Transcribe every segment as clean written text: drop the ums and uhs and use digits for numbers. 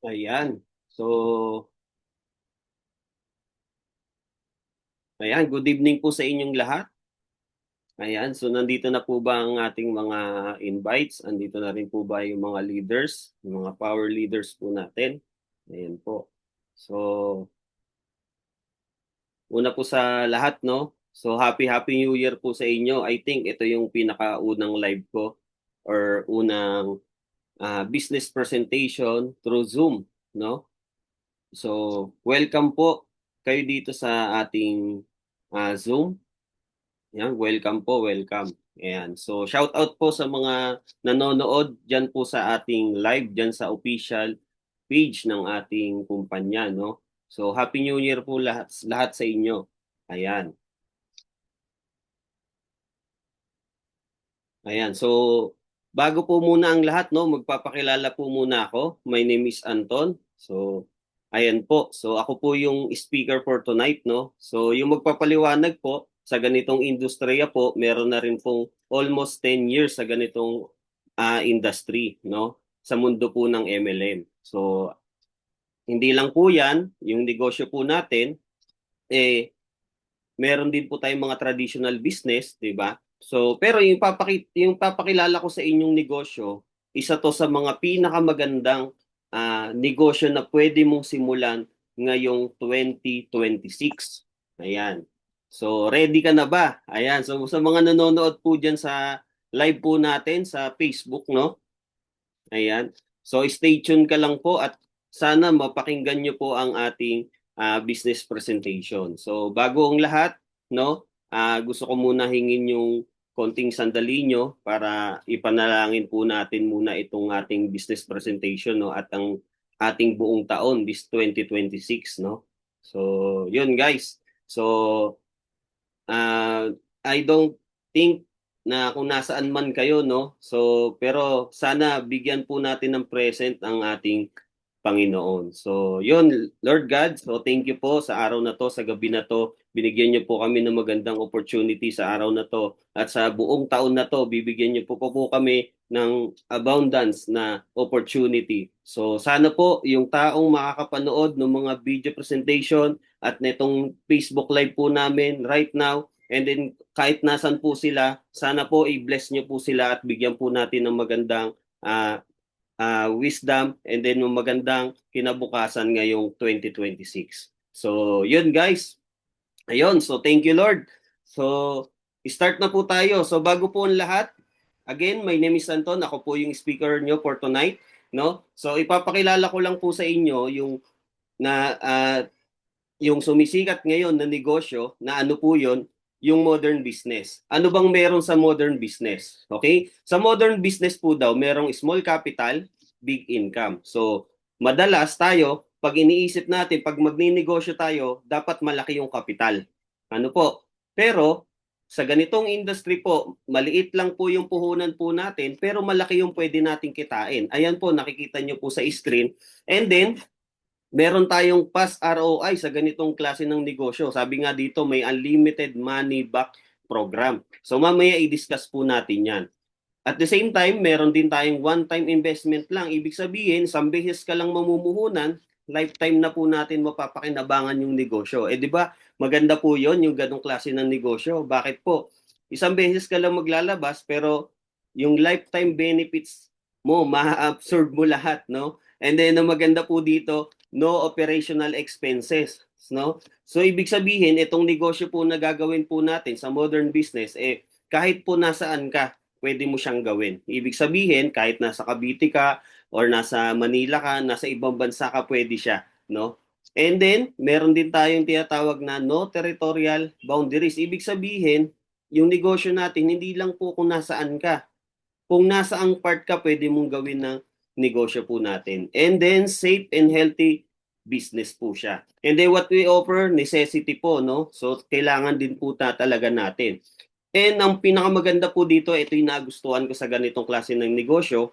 Ayan. So, ayan, good evening po sa inyong lahat. Ayan, so nandito na po ba ang ating mga invites? Andito na rin po ba yung mga leaders, yung mga power leaders po natin? Ayan po. So, una po sa lahat, no? So, happy New Year po sa inyo. I think ito yung pinakaunang live ko or unang business presentation through Zoom, no? So, welcome po kayo dito sa ating Zoom. Yan, welcome po, welcome. Ayan. So, shout out po sa mga nanonood diyan po sa ating live diyan sa official page ng ating kumpanya, no? So, Happy New Year po lahat lahat sa inyo. Ayan. Ayan. So, bago po muna ang lahat, no, magpapakilala po muna ako. My name is Anton. So, ayan po. So, ako po yung speaker for tonight, no. So, yung magpapaliwanag po sa ganitong industriya po, meron na rin pong almost 10 years sa ganitong industry, no, sa mundo po ng MLM. So, hindi lang po 'yan, yung negosyo po natin meron din po tayong mga traditional business, 'di ba? So, pero yung papakilala ko sa inyong negosyo, isa to sa mga pinakamagandang negosyo na pwede mong simulan ngayong 2026. Ayan. So, ready ka na ba? Ayan. So, sa mga nanonood po diyan sa live po natin sa Facebook, no? Ayan. So stay tuned ka lang po at sana mapakinggan nyo po ang ating business presentation. So bago ang lahat, no, gusto ko muna hingin yung konting sandali nyo para ipanalangin po natin muna itong ating business presentation, no, at ang ating buong taon this 2026, no. So yun guys. So I don't think na kung nasaan man kayo, no? So, pero sana bigyan po natin ng present ang ating Panginoon. So, yun, Lord God, so thank you po sa araw na to, sa gabi na to. Binigyan niyo po kami ng magandang opportunity sa araw na to. At sa buong taon na to, bibigyan niyo po kami ng abundance na opportunity. So, sana po yung taong makakapanood ng mga video presentation at netong Facebook Live po namin right now, and then kahit nasan po sila, sana po i-bless niyo po sila at bigyan po natin ng magandang wisdom and then magandang kinabukasan ngayong 2026. So, yun guys. Ayun, so thank you Lord. So, start na po tayo. So, bago po ang lahat, again, my name is Anton. Ako po yung speaker nyo for tonight, no? So, ipapakilala ko lang po sa inyo na uh, yung sumisikat ngayon na negosyo na ano po yon, yung modern business. Ano bang meron sa modern business? Okay? Sa modern business po daw, merong small capital, big income. So, madalas tayo, pag iniisip natin, pag magninegosyo tayo, dapat malaki yung kapital. Ano po? Pero, sa ganitong industry po, maliit lang po yung puhunan po natin, pero malaki yung pwede nating kitain. Ayan po, nakikita nyo po sa screen. And then, meron tayong fast ROI sa ganitong klase ng negosyo. Sabi nga dito, may unlimited money back program. So mamaya i-discuss po natin yan. At the same time, meron din tayong one-time investment lang. Ibig sabihin, isang beses ka lang mamumuhunan, lifetime na po natin mapapakinabangan yung negosyo. Eh di ba, maganda po yon yung ganong klase ng negosyo. Bakit po? Isang beses ka lang maglalabas, pero yung lifetime benefits mo, ma-absorb mo lahat, no? And then, ang maganda po dito, no operational expenses, no? So, ibig sabihin, itong negosyo po na gagawin po natin sa modern business, kahit po nasaan ka, pwede mo siyang gawin. Ibig sabihin, kahit nasa Cavite ka or nasa Manila ka, nasa ibang bansa ka, pwede siya, no? And then, meron din tayong tinatawag na no territorial boundaries. Ibig sabihin, yung negosyo natin, hindi lang po kung nasaan ka. Kung nasaang part ka, pwede mong gawin ng negosyo po natin. And then, safe and healthy business po siya. And then, what we offer, necessity po, no? So, kailangan din po talaga natin. And ang pinakamaganda po dito, ito yung nagustuhan ko sa ganitong klase ng negosyo,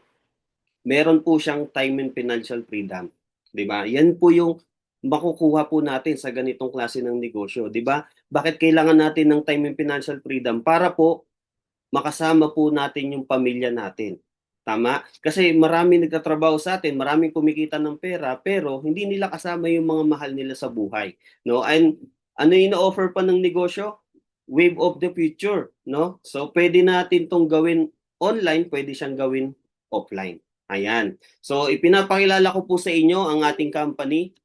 meron po siyang time and financial freedom. 'Di ba? Yan po yung makukuha po natin sa ganitong klase ng negosyo, 'di ba? Bakit kailangan natin ng time and financial freedom? Para po makasama po natin yung pamilya natin. Tama? Kasi marami nagtatrabaho sa atin, maraming kumikita ng pera, pero hindi nila kasama yung mga mahal nila sa buhay, no? And ano yung ino-offer pa ng negosyo? Wave of the future, no? So pwede natin tong gawin online, pwede siyang gawin offline. Ayan. So ipinapakilala ko po sa inyo ang ating company,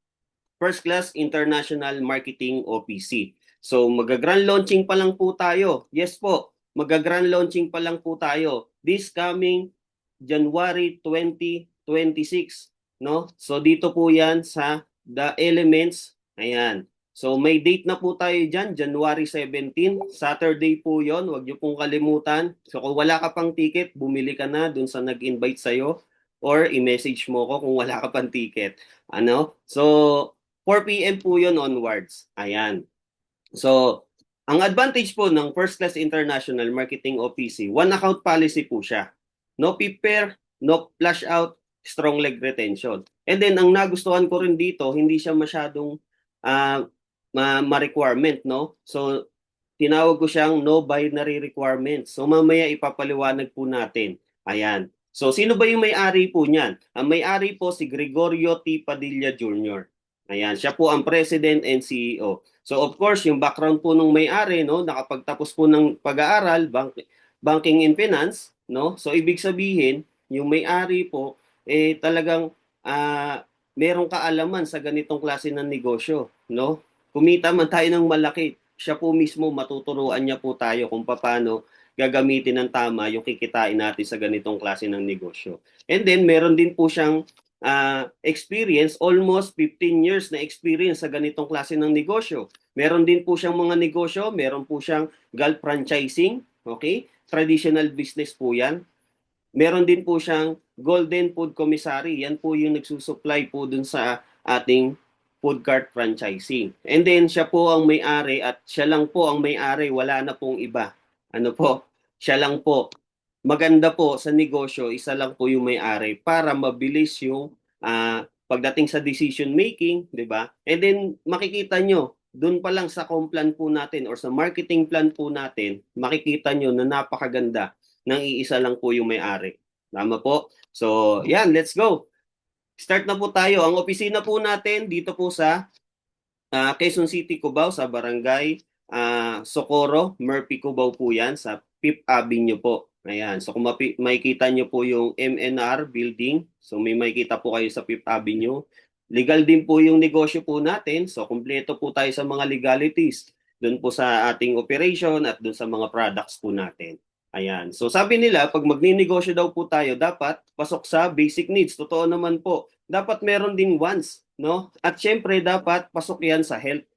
First Class International Marketing OPC. So mag-grand launching pa lang po tayo. Yes po, mag-grand launching pa lang po tayo. This coming January 2026, no? So dito po 'yan sa The Elements. Ayan. So may date na po tayo diyan, January 17, Saturday po 'yon. Huwag niyo pong kalimutan. So kung wala ka pang ticket, bumili ka na dun sa nag-invite sa iyo or i-message mo ko kung wala ka pang ticket. Ano? So 4 p.m. po 'yon onwards. Ayan. So ang advantage po ng First Class International Marketing OPC, one account policy po siya. No PIP, no flash out, strong leg retention. And then ang nagustuhan ko rin dito, hindi siya masyadong uh, ma-requirement, no? So tinawag ko siyang no binary requirements. So mamaya ipapaliwanag po natin. Ayan. So sino ba yung may-ari po niyan? Ang may-ari po si Gregorio T. Padilla Jr. Ayan, siya po ang President and CEO. So of course, yung background po nung may-ari, no, nakapagtapos po ng pag-aaral, banking and finance, no? So ibig sabihin, yung may-ari po talagang merong kaalaman sa ganitong klase ng negosyo, no? Kumita man tayo ng malaki, siya po mismo matuturuan niya po tayo kung paano gagamitin ng tama yung kikitain natin sa ganitong klase ng negosyo. And then meron din po siyang experience, almost 15 years na experience sa ganitong klase ng negosyo. Meron din po siyang mga negosyo, meron po siyang golf franchising, okay? Traditional business po yan. Meron din po siyang Golden Food Commissary, yan po yung nagsusupply po dun sa ating food cart franchising. And then siya po ang may-ari at siya lang po ang may-ari, wala na pong iba. Ano po? Siya lang po. Maganda po sa negosyo, isa lang po yung may-ari para mabilis yung pagdating sa decision making, 'di ba? And then makikita nyo, doon pa lang sa complan po natin or sa marketing plan po natin, makikita nyo na napakaganda ng iisa lang po yung may-ari. Tama po? So, yan, let's go. Start na po tayo. Ang opisina po natin dito po sa Quezon City, Cubao, sa Barangay Socorro, Murphy, Cubao po yan, sa Fifth Avenue po. Ayan. So kung makikita nyo po yung MNR building, so may makikita po kayo sa Fifth Avenue. Legal din po yung negosyo po natin. So kumpleto po tayo sa mga legalities doon po sa ating operation at doon sa mga products po natin. Ayan. So sabi nila, pag magninegosyo daw po tayo, dapat pasok sa basic needs. Totoo naman po. Dapat meron ding wants, no? At syempre dapat pasok 'yan sa health.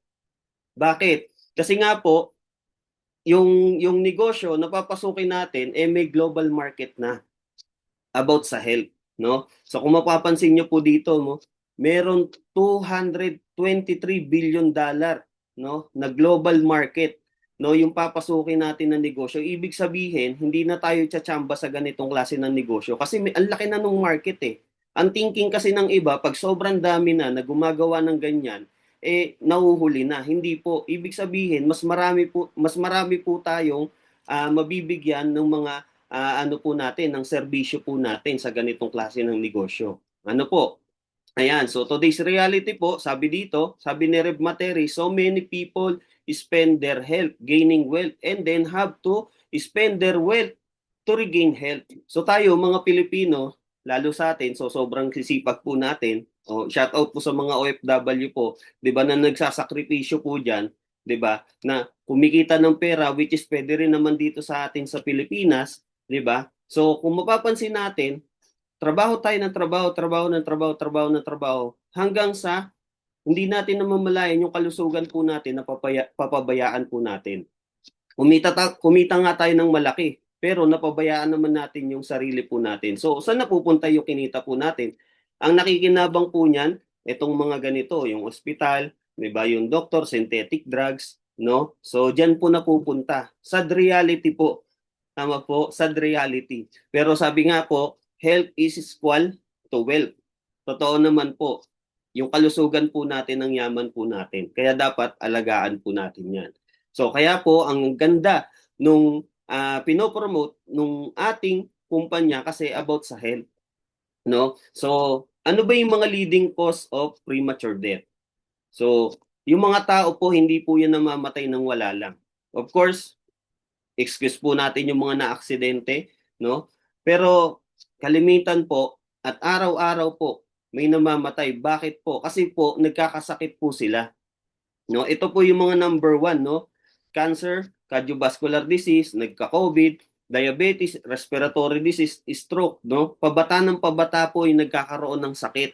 Bakit? Kasi nga po, yung negosyo na papasukin natin may global market na about sa health, no? So kung mapapansin niyo po dito, no, meron 223 billion dollar, no, na global market, no, yung papasukin natin na negosyo. Ibig sabihin, hindi na tayo tsatsamba sa ganitong klase ng negosyo kasi ang laki na nung market eh. Ang thinking kasi ng iba, pag sobrang dami na gumagawa ng ganyan, nahuhuli na. Hindi po. Ibig sabihin, mas marami po tayong mabibigyan ng mga ano po natin, ng serbisyo po natin sa ganitong klase ng negosyo. Ano po? Ayan, so today's reality po, sabi dito, sabi ni Rev Materi, so many people spend their health gaining wealth and then have to spend their wealth to regain health. So tayo, mga Pilipino, lalo sa atin, so sobrang sisipag po natin. Shout out po sa mga OFW po, 'di ba, na nagsasakripisyo po diyan, 'di ba? Na kumikita ng pera which is pwede rin naman dito sa atin sa Pilipinas, 'di ba? So kung mapapansin natin, trabaho tayo ng trabaho, trabaho ng trabaho, trabaho ng trabaho, hanggang sa hindi natin namamalayan yung kalusugan po natin na papabayaan po natin. Kumita nga tayo ng malaki, pero napabayaan naman natin yung sarili po natin. So, saan napupunta yung kinita po natin? Ang nakikinabang po niyan, itong mga ganito, yung ospital, 'di ba, yung doctor, synthetic drugs, no? So, diyan po napupunta. Sad reality po. Tama po, sad reality. Pero sabi nga po, health is equal to wealth. Totoo naman po, yung kalusugan po natin ang yaman po natin. Kaya dapat alagaan po natin yan. So kaya po, ang ganda nung pinopromote nung ating kumpanya kasi about sa health, no? So, ano ba yung mga leading cause of premature death? So, yung mga tao po, hindi po yan namamatay ng wala lang. Of course, excuse po natin yung mga na-aksidente, no? Pero kalimitan po at araw-araw po may namamatay. Bakit po? Kasi po nagkakasakit po sila, no? Ito po yung mga number one, no? Cancer, cardiovascular disease, nagka-COVID, diabetes, respiratory disease, stroke, no? Pabata ng pabata po yung nagkakaroon ng sakit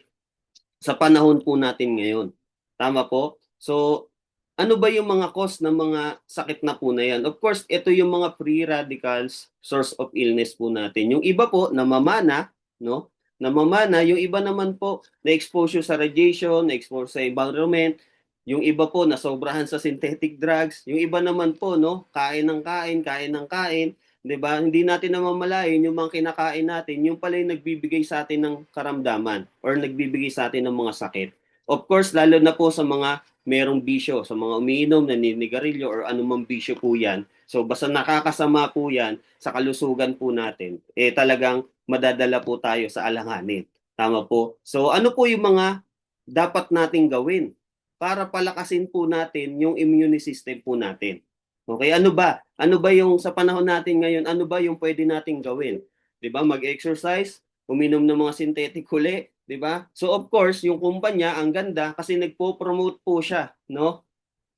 sa panahon po natin ngayon. Tama po? So, ano ba yung mga cause ng mga sakit na po na yan? Of course, ito yung mga free radicals source of illness po natin. Yung iba po, namamana, no? Namamana. Yung iba naman po, na-exposure sa radiation, na-exposure sa environment. Yung iba po, nasobrahan sa synthetic drugs. Yung iba naman po, no? Kain ng kain, kain ng kain. 'Di ba? Hindi natin namamalayan yung mga kinakain natin, yung pala yung nagbibigay sa atin ng karamdaman or nagbibigay sa atin ng mga sakit. Of course, lalo na po sa mga merong bisyo, sa mga umiinom, naninigarilyo or anumang bisyo po 'yan. So basta nakakasama po 'yan sa kalusugan po natin, eh talagang madadala po tayo sa alanganin. Tama po. So ano po yung mga dapat nating gawin para palakasin po natin yung immune system po natin? Okay, ano ba? Ano ba yung sa panahon natin ngayon, ano ba yung pwede nating gawin? 'Di ba? Mag-exercise, uminom ng mga synthetic huli, 'di ba? So of course, yung kumpanya ang ganda kasi nagpo-promote po siya, no,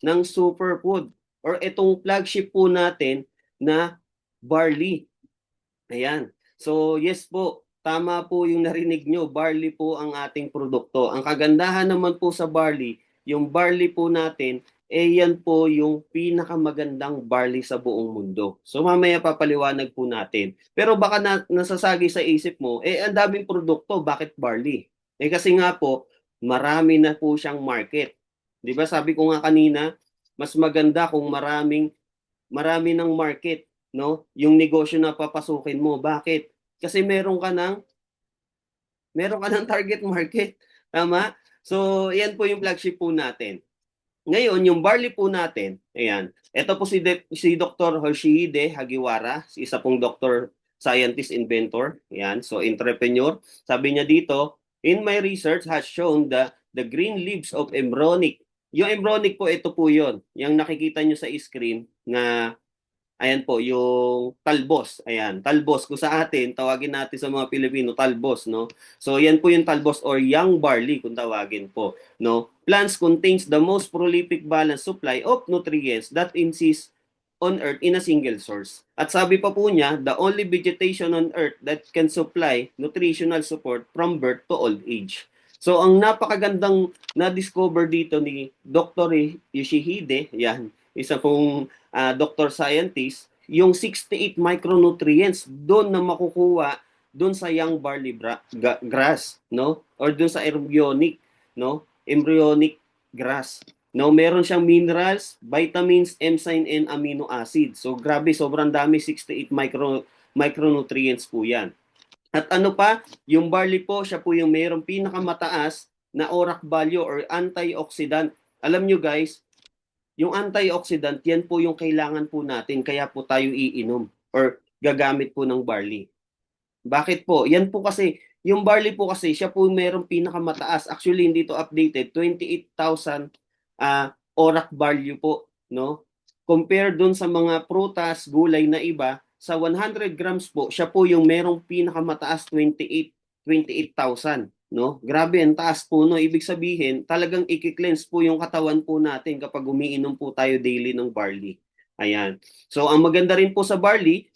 ng superfood or itong flagship po natin na barley. Ayan. So yes po, tama po yung narinig nyo, barley po ang ating produkto. Ang kagandahan naman po sa barley, yung barley po natin, eh yan po yung pinakamagandang barley sa buong mundo. So mamaya papaliwanag po natin. Pero baka nasasagi sa isip mo, eh ang daming produkto, bakit barley? Eh kasi nga po, marami na po siyang market. 'Di ba sabi ko nga kanina, mas maganda kung marami ng market, no? Yung negosyo na papasukin mo. Bakit? Kasi meron ka ng target market. Tama? So, yan po yung flagship po natin. Ngayon, yung barley po natin, ayan. Ito po si Dr. Hoshihide Hagiwara, isa pong doctor, scientist, inventor. Ayan. So, entrepreneur. Sabi niya dito, in my research has shown the green leaves of embryonic. Yung embryonic po, ito po yon. Yung nakikita nyo sa screen na ayan po, yung talbos. Ayan, talbos. Kung sa atin, tawagin natin sa mga Pilipino, talbos, no? So, yan po yung talbos or young barley kung tawagin po, no? Plants contains the most prolific balanced supply of nutrients that exist on earth in a single source. At sabi pa po niya, the only vegetation on earth that can supply nutritional support from birth to old age. So, ang napakagandang na-discover dito ni Dr. Yoshihide, yan, isa pong doctor scientist, yung 68 micronutrients doon na makukuha doon sa young barley grass, no? Or doon sa embryonic, no? Embryonic grass. No, meron siyang minerals, vitamins, enzyme and amino acids. So grabe, sobrang dami, 68 micronutrients po 'yan. At ano pa, yung barley po, siya po yung mayroong pinakamataas na ORAC value or antioxidant. Alam nyo guys, yung antioxidant, yan po yung kailangan po natin, kaya po tayo iinom or gagamit po ng barley. Bakit po? Yan po kasi, yung barley po kasi, siya po merong pinakamataas. Actually, hindi to updated, 28,000 ORAC value po, no? Compare dun sa mga prutas, gulay na iba, sa 100 grams po, siya po yung merong pinakamataas, 28,000. No? Grabe, ang taas po, no? Ibig sabihin, talagang i-cleanse po yung katawan po natin kapag umiinom po tayo daily ng barley. Ayan. So, ang maganda rin po sa barley,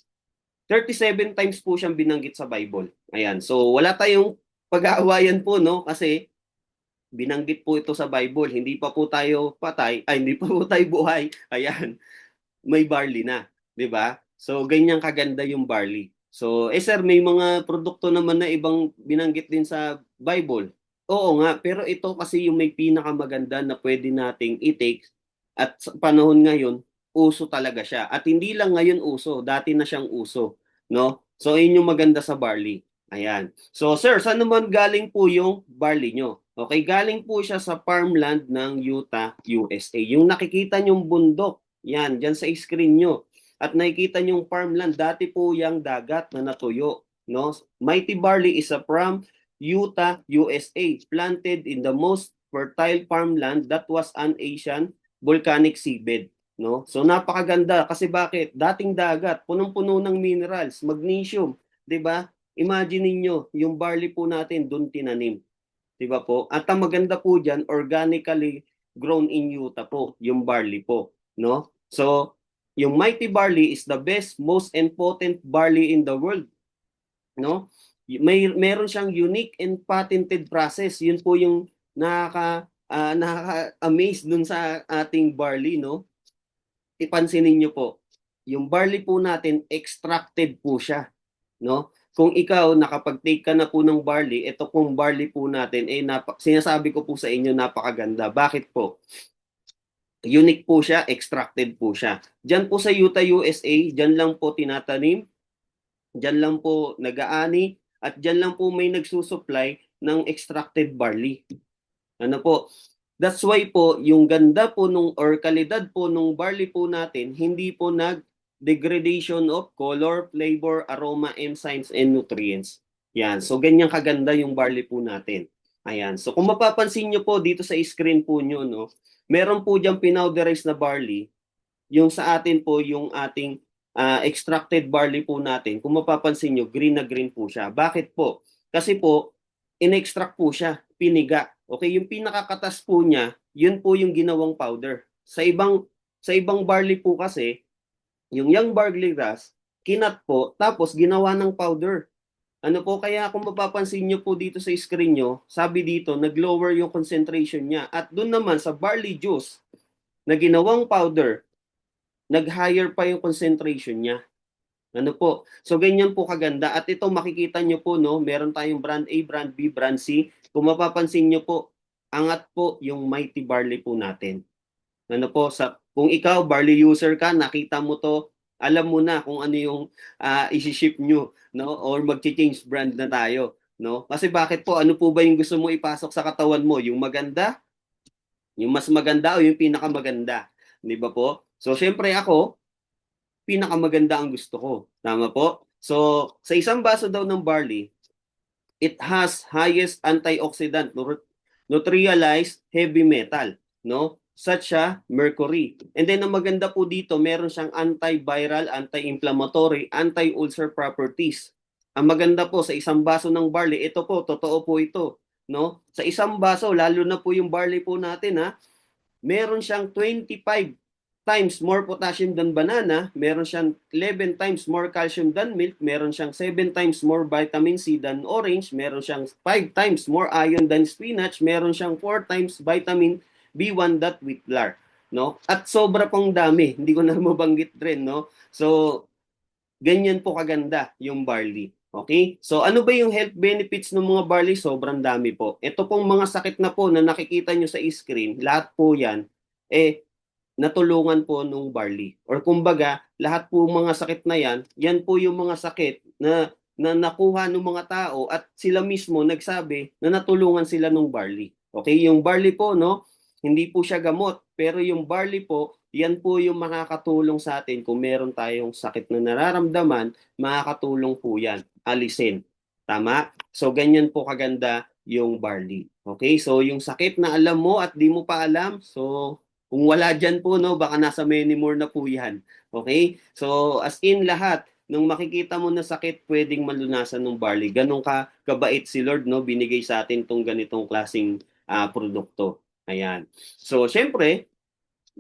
37 times po siyang binanggit sa Bible. Ayan. So, wala tayong pag-aawayan po, no? Kasi binanggit po ito sa Bible. Hindi pa po tayo patay, ay hindi pa po tayo buhay. Ayan. May barley na, 'di ba? So, ganyan kaganda yung barley. So, sir, may mga produkto naman na ibang binanggit din sa Bible. Oo nga, pero ito kasi yung may pinakamaganda na pwede nating i-take at sa panahon ngayon, uso talaga siya. At hindi lang ngayon uso, dati na siyang uso, no? So, yun yung maganda sa barley. Ayan. So, sir, saan naman galing po yung barley nyo? Okay, galing po siya sa farmland ng Utah, USA. Yung nakikita nyong bundok, yan, dyan sa screen nyo. At nakikita nyong farmland, dati po yung dagat na natuyo. no? Mighty barley is a from Utah, USA, planted in the most fertile farmland that was an Asian volcanic seabed, no? So napakaganda kasi bakit? Dating dagat, punong-puno ng minerals, magnesium, 'di ba? Imagine niyo, yung barley po natin doon tinanim, 'di ba po? At ang maganda po diyan, organically grown in Utah po, yung barley po, no? So, yung mighty barley is the best, most important barley in the world, no? Meron siyang unique and patented process. Yun po yung nakaka-amaze dun sa ating barley, no? Ipansinin niyo po, yung barley po natin extracted po siya, no? Kung ikaw nakapag-take ka na po ng barley, ito pong barley po natin sinasabi ko po sa inyo napakaganda. Bakit po? Unique po siya, extracted po siya. Diyan po sa Utah, USA, diyan lang po tinatanim, diyan lang po nag-aani, at diyan lang po may nagsusupply ng extracted barley. Ano po? That's why po, yung ganda po nung or kalidad po nung barley po natin, hindi po nag-degradation of color, flavor, aroma, enzymes, and nutrients. Yan. So, ganyan kaganda yung barley po natin. Ayan. So, kung mapapansin nyo po dito sa screen po nyo, no, meron po diyang pinowderized na barley. Yung sa atin po, yung ating extracted barley po natin, kung mapapansin nyo, green na green po siya. Bakit po? Kasi po, in-extract po siya, piniga. Okay, yung pinakakatas po niya, yun po yung ginawang powder. Sa ibang barley po kasi, yung young barley grass, kinat po, tapos ginawa ng powder. Ano po, kaya kung mapapansin nyo po dito sa screen nyo, sabi dito, nag-lower yung concentration niya. At doon naman sa barley juice na ginawang powder, nag-higher pa yung concentration niya. Ano po? So ganyan po kaganda. At ito makikita nyo po, no, meron tayong brand A, brand B, brand C. Kung mapapansin nyo po, angat po yung mighty barley po natin. Ano po, kung ikaw barley user ka, nakita mo to, alam mo na kung ano yung isi-ship nyo, no? Or magchi-change brand na tayo, no? Kasi bakit po? Ano po ba yung gusto mo ipasok sa katawan mo? Yung maganda, yung mas maganda o yung pinakamaganda? Di ba po? So syempre ako, pinakamaganda ang gusto ko. Tama po? So, sa isang baso daw ng barley, it has highest antioxidant, neutralized heavy metal, no? Such as mercury. And then ang maganda po dito, meron siyang antiviral, anti-inflammatory, anti-ulcer properties. Ang maganda po sa isang baso ng barley, ito po, totoo po ito, no? Sa isang baso, lalo na po yung barley po natin, meron siyang 25 times more potassium than banana, meron siyang 11 times more calcium than milk, meron siyang 7 times more vitamin C than orange, meron siyang 5 times more iron than spinach, meron siyang 4 times vitamin B1 that wheat flour, no? At sobra pang dami, hindi ko na mabanggit rin, no? So, ganyan po kaganda yung barley. Okay? So ano ba yung health benefits ng mga barley? Sobrang dami po. Ito pong mga sakit na po na nakikita nyo sa screen, lahat po yan, natulungan po nung barley. Or kumbaga, lahat po mga sakit na yan, yan po yung mga sakit na nakuha ng mga tao at sila mismo nagsabi na natulungan sila nung barley. Okay? Yung barley po, no? Hindi po siya gamot. Pero yung barley po, yan po yung makakatulong sa atin kung meron tayong sakit na nararamdaman, makakatulong po yan. Alisin. Tama? So, ganyan po kaganda yung barley. Okay? So, yung sakit na alam mo at di mo pa alam, so, kung wala dyan po, no, baka nasa many more na po yan. Okay? So, as in lahat, nung makikita mo na sakit, pwedeng malunasan ng barley. Ganun kabait si Lord, no? Binigay sa atin tong ganitong klaseng produkto. Ayan. So, syempre,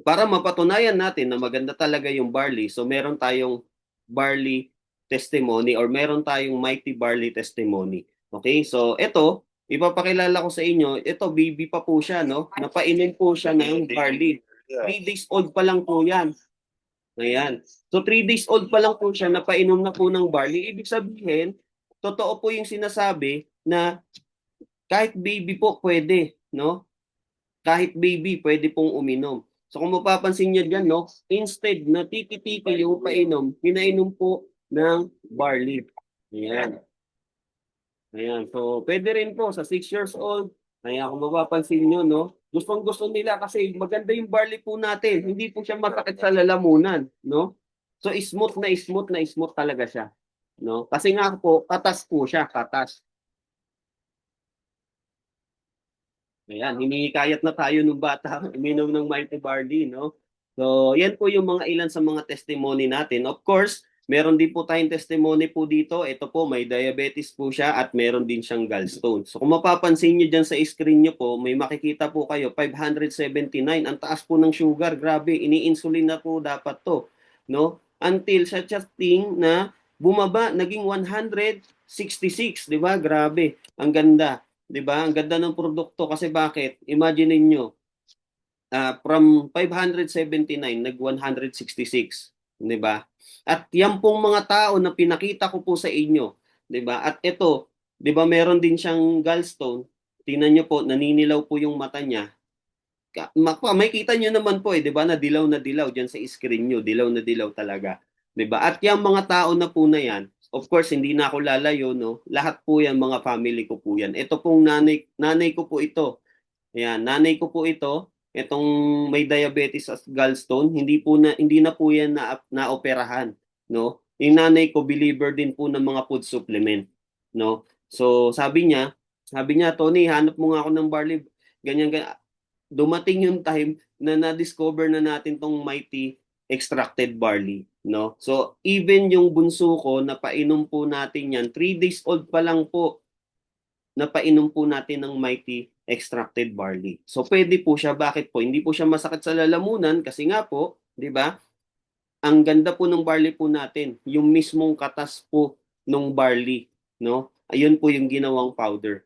para mapatunayan natin na maganda talaga yung barley, so meron tayong barley testimony or meron tayong mighty barley testimony. Okay? So, ito, ipapakilala ko sa inyo, ito, baby pa po siya, no? Napainom po siya ng barley. 3 days old pa lang po yan. Ayan. So, 3 days old pa lang po siya, napainom na po ng barley. Ibig sabihin, totoo po yung sinasabi na kahit baby po pwede, no? Kahit baby, pwede pong uminom. So kung mapapansin niyo dyan, no, instead na tiki-tiki yung painom, pinainom po ng barley. Ayan. Ayan. So pwede rin po sa 6 years old. Ayan, kung mapapansin niyo, no, gustong-gusto nila kasi maganda yung barley po natin. Hindi po siya masakit sa lalamunan, no? So smooth na smooth na smooth talaga siya. no? Kasi nga po, katas po siya, katas. Ayan, hinihikayat na tayo nung bata uminom ng Mighty Barley, no? So, yan po yung mga ilan sa mga testimony natin. Of course, meron din po tayong testimony po dito. Ito po, may diabetes po siya at meron din siyang gallstone. So, kung mapapansin nyo dyan sa screen nyo po, may makikita po kayo, 579. Ang taas po ng sugar. Grabe, ini-insulin na po dapat to, no? Until sa testing na bumaba, naging 166, di ba? Grabe, ang ganda. 'Di ba? Ang ganda ng produkto kasi bakit? Imagine niyo, from 579 nag 166, 'di ba? At yan pong mga tao na pinakita ko po sa inyo, 'di ba? At ito, 'di ba meron din siyang gallstone. Tingnan niyo po, naninilaw po yung mata niya. May kita niyo naman po 'di ba? Na dilaw diyan sa screen niyo, dilaw na dilaw talaga. 'Di ba? At yung mga tao na po na yan, of course hindi na ako lalayo, no. Lahat po yan mga family ko po yan. Ito pong nanay ko po ito. Ayan, nanay ko po ito, itong may diabetes at gallstone, hindi na po yan naoperahan, no? Yung nanay ko believer din po ng mga food supplement, no? So, sabi niya, Tony, hanap mo nga ako ng barley, ganyan, ganyan. Dumating yung time na na-discover na natin tong Mighty extracted barley, no? So, even yung bunso ko, napainom po natin yan, 3 days old pa lang po, napainom po natin ng Mighty extracted barley. So pwede po siya, bakit po? Hindi po siya masakit sa lalamunan kasi nga po, 'di ba? Ang ganda po ng barley po natin, yung mismong katas po ng barley, no? Ayun po yung ginawang powder.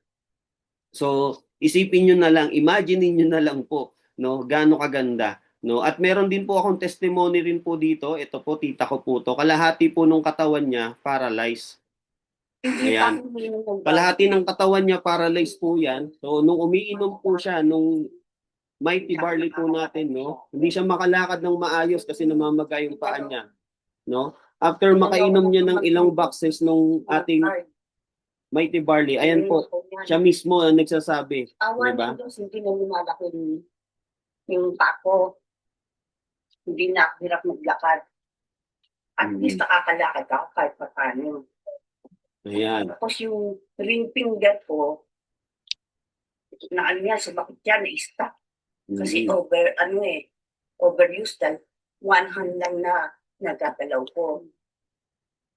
So isipin niyo na lang, imagine niyo na lang po, no? Gaano kaganda, no? At meron din po akong testimony rin po dito. Ito po, tita ko po to. Kalahati po nung katawan niya paralyzed. Ayan. Kalahati ng katawan niya paralyzed po yan. So, nung umiinom po siya, nung Mighty Barley po natin, no? Hindi siya makalakad ng maayos kasi namamaga yung paa niya, no? After makainom niya ng ilang boxes nung ating Mighty Barley, ayan po, siya mismo ang nagsasabi, di ba? Hindi na lumalaki yung pako. Hindi na ako hirap maglakad. At least nakakalakad ako kahit pa paano. Ayan. Tapos yung ring finger ko, na ano yan, sa bakit yan, na-stop. Kasi overused dahil one hand lang na nagagalaw ko.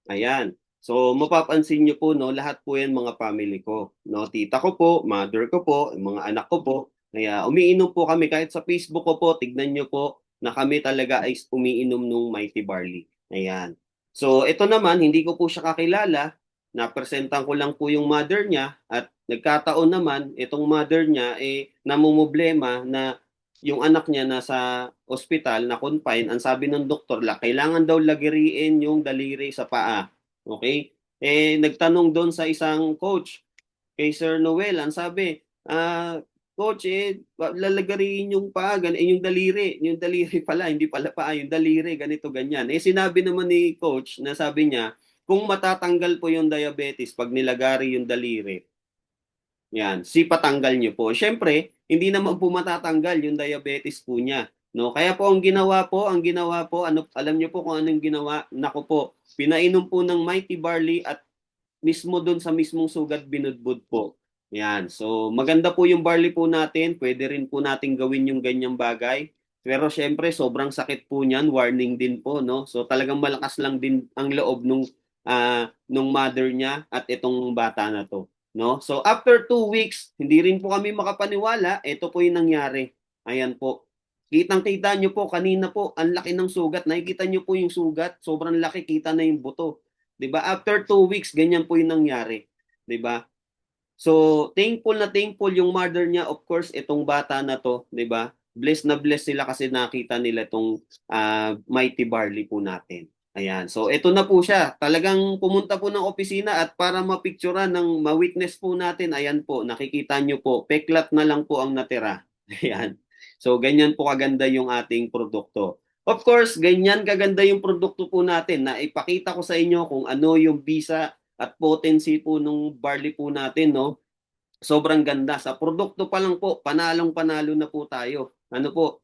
Ayan. So, mapapansin niyo po, no, lahat po yan mga family ko. No? Tita ko po, mother ko po, mga anak ko po. Kaya umiinom po kami kahit sa Facebook ko po, tignan niyo po na kami talaga ay umiinom nung Mighty Barley. Ayan. So, ito naman, hindi ko po siya kakilala. Napresentan ko lang po yung mother niya at nagkataon naman, itong mother niya namumblema na yung anak niya nasa ospital na confine. Ang sabi ng doktor, kailangan daw lagiriin yung daliri sa paa. Okay? Nagtanong doon sa isang coach, kay Sir Noel, ang sabi, coach, lalagariin yung paa, yung daliri pala, hindi pala paa, yung daliri, ganito, ganyan. Sinabi naman ni coach na sabi niya, kung matatanggal po yung diabetes pag nilagari yung daliri, yan, patanggal niyo po. Siyempre, hindi naman po matatanggal yung diabetes po niya. No? Kaya po ang ginawa po, ano, alam niyo po kung anong ginawa? Nako po, pinainom po ng Mighty Barley at mismo doon sa mismong sugat binudbud po. Yan. So, maganda po yung barley po natin. Pwede rin po natin gawin yung ganyang bagay. Pero syempre, sobrang sakit po niyan. Warning din po, no? So, talagang malakas lang din ang loob nung mother niya at itong bata na to. No? So after 2 weeks, hindi rin po kami makapaniwala, ito po yung nangyari. Ayan po. Kitang-kita nyo po, kanina po, ang laki ng sugat. Nakikita nyo po yung sugat, sobrang laki, kita na yung buto. 'Di ba? After 2 weeks, ganyan po yung nangyari. 'Di ba? So, thankful yung mother niya, of course, itong bata na to, 'di ba? Blessed na blessed sila kasi nakita nila itong Mighty Barley po natin. Ayan. So, ito na po siya. Talagang pumunta po ng opisina at para mapicturean ng ma-witness po natin, ayan po, nakikita nyo po, peklat na lang po ang natira. Ayan. So, ganyan po kaganda yung ating produkto. Of course, ganyan kaganda yung produkto po natin na ipakita ko sa inyo kung ano yung bisa at potency po nung barley po natin, no? Sobrang ganda. Sa produkto pa lang po, panalong-panalo na po tayo. Ano po?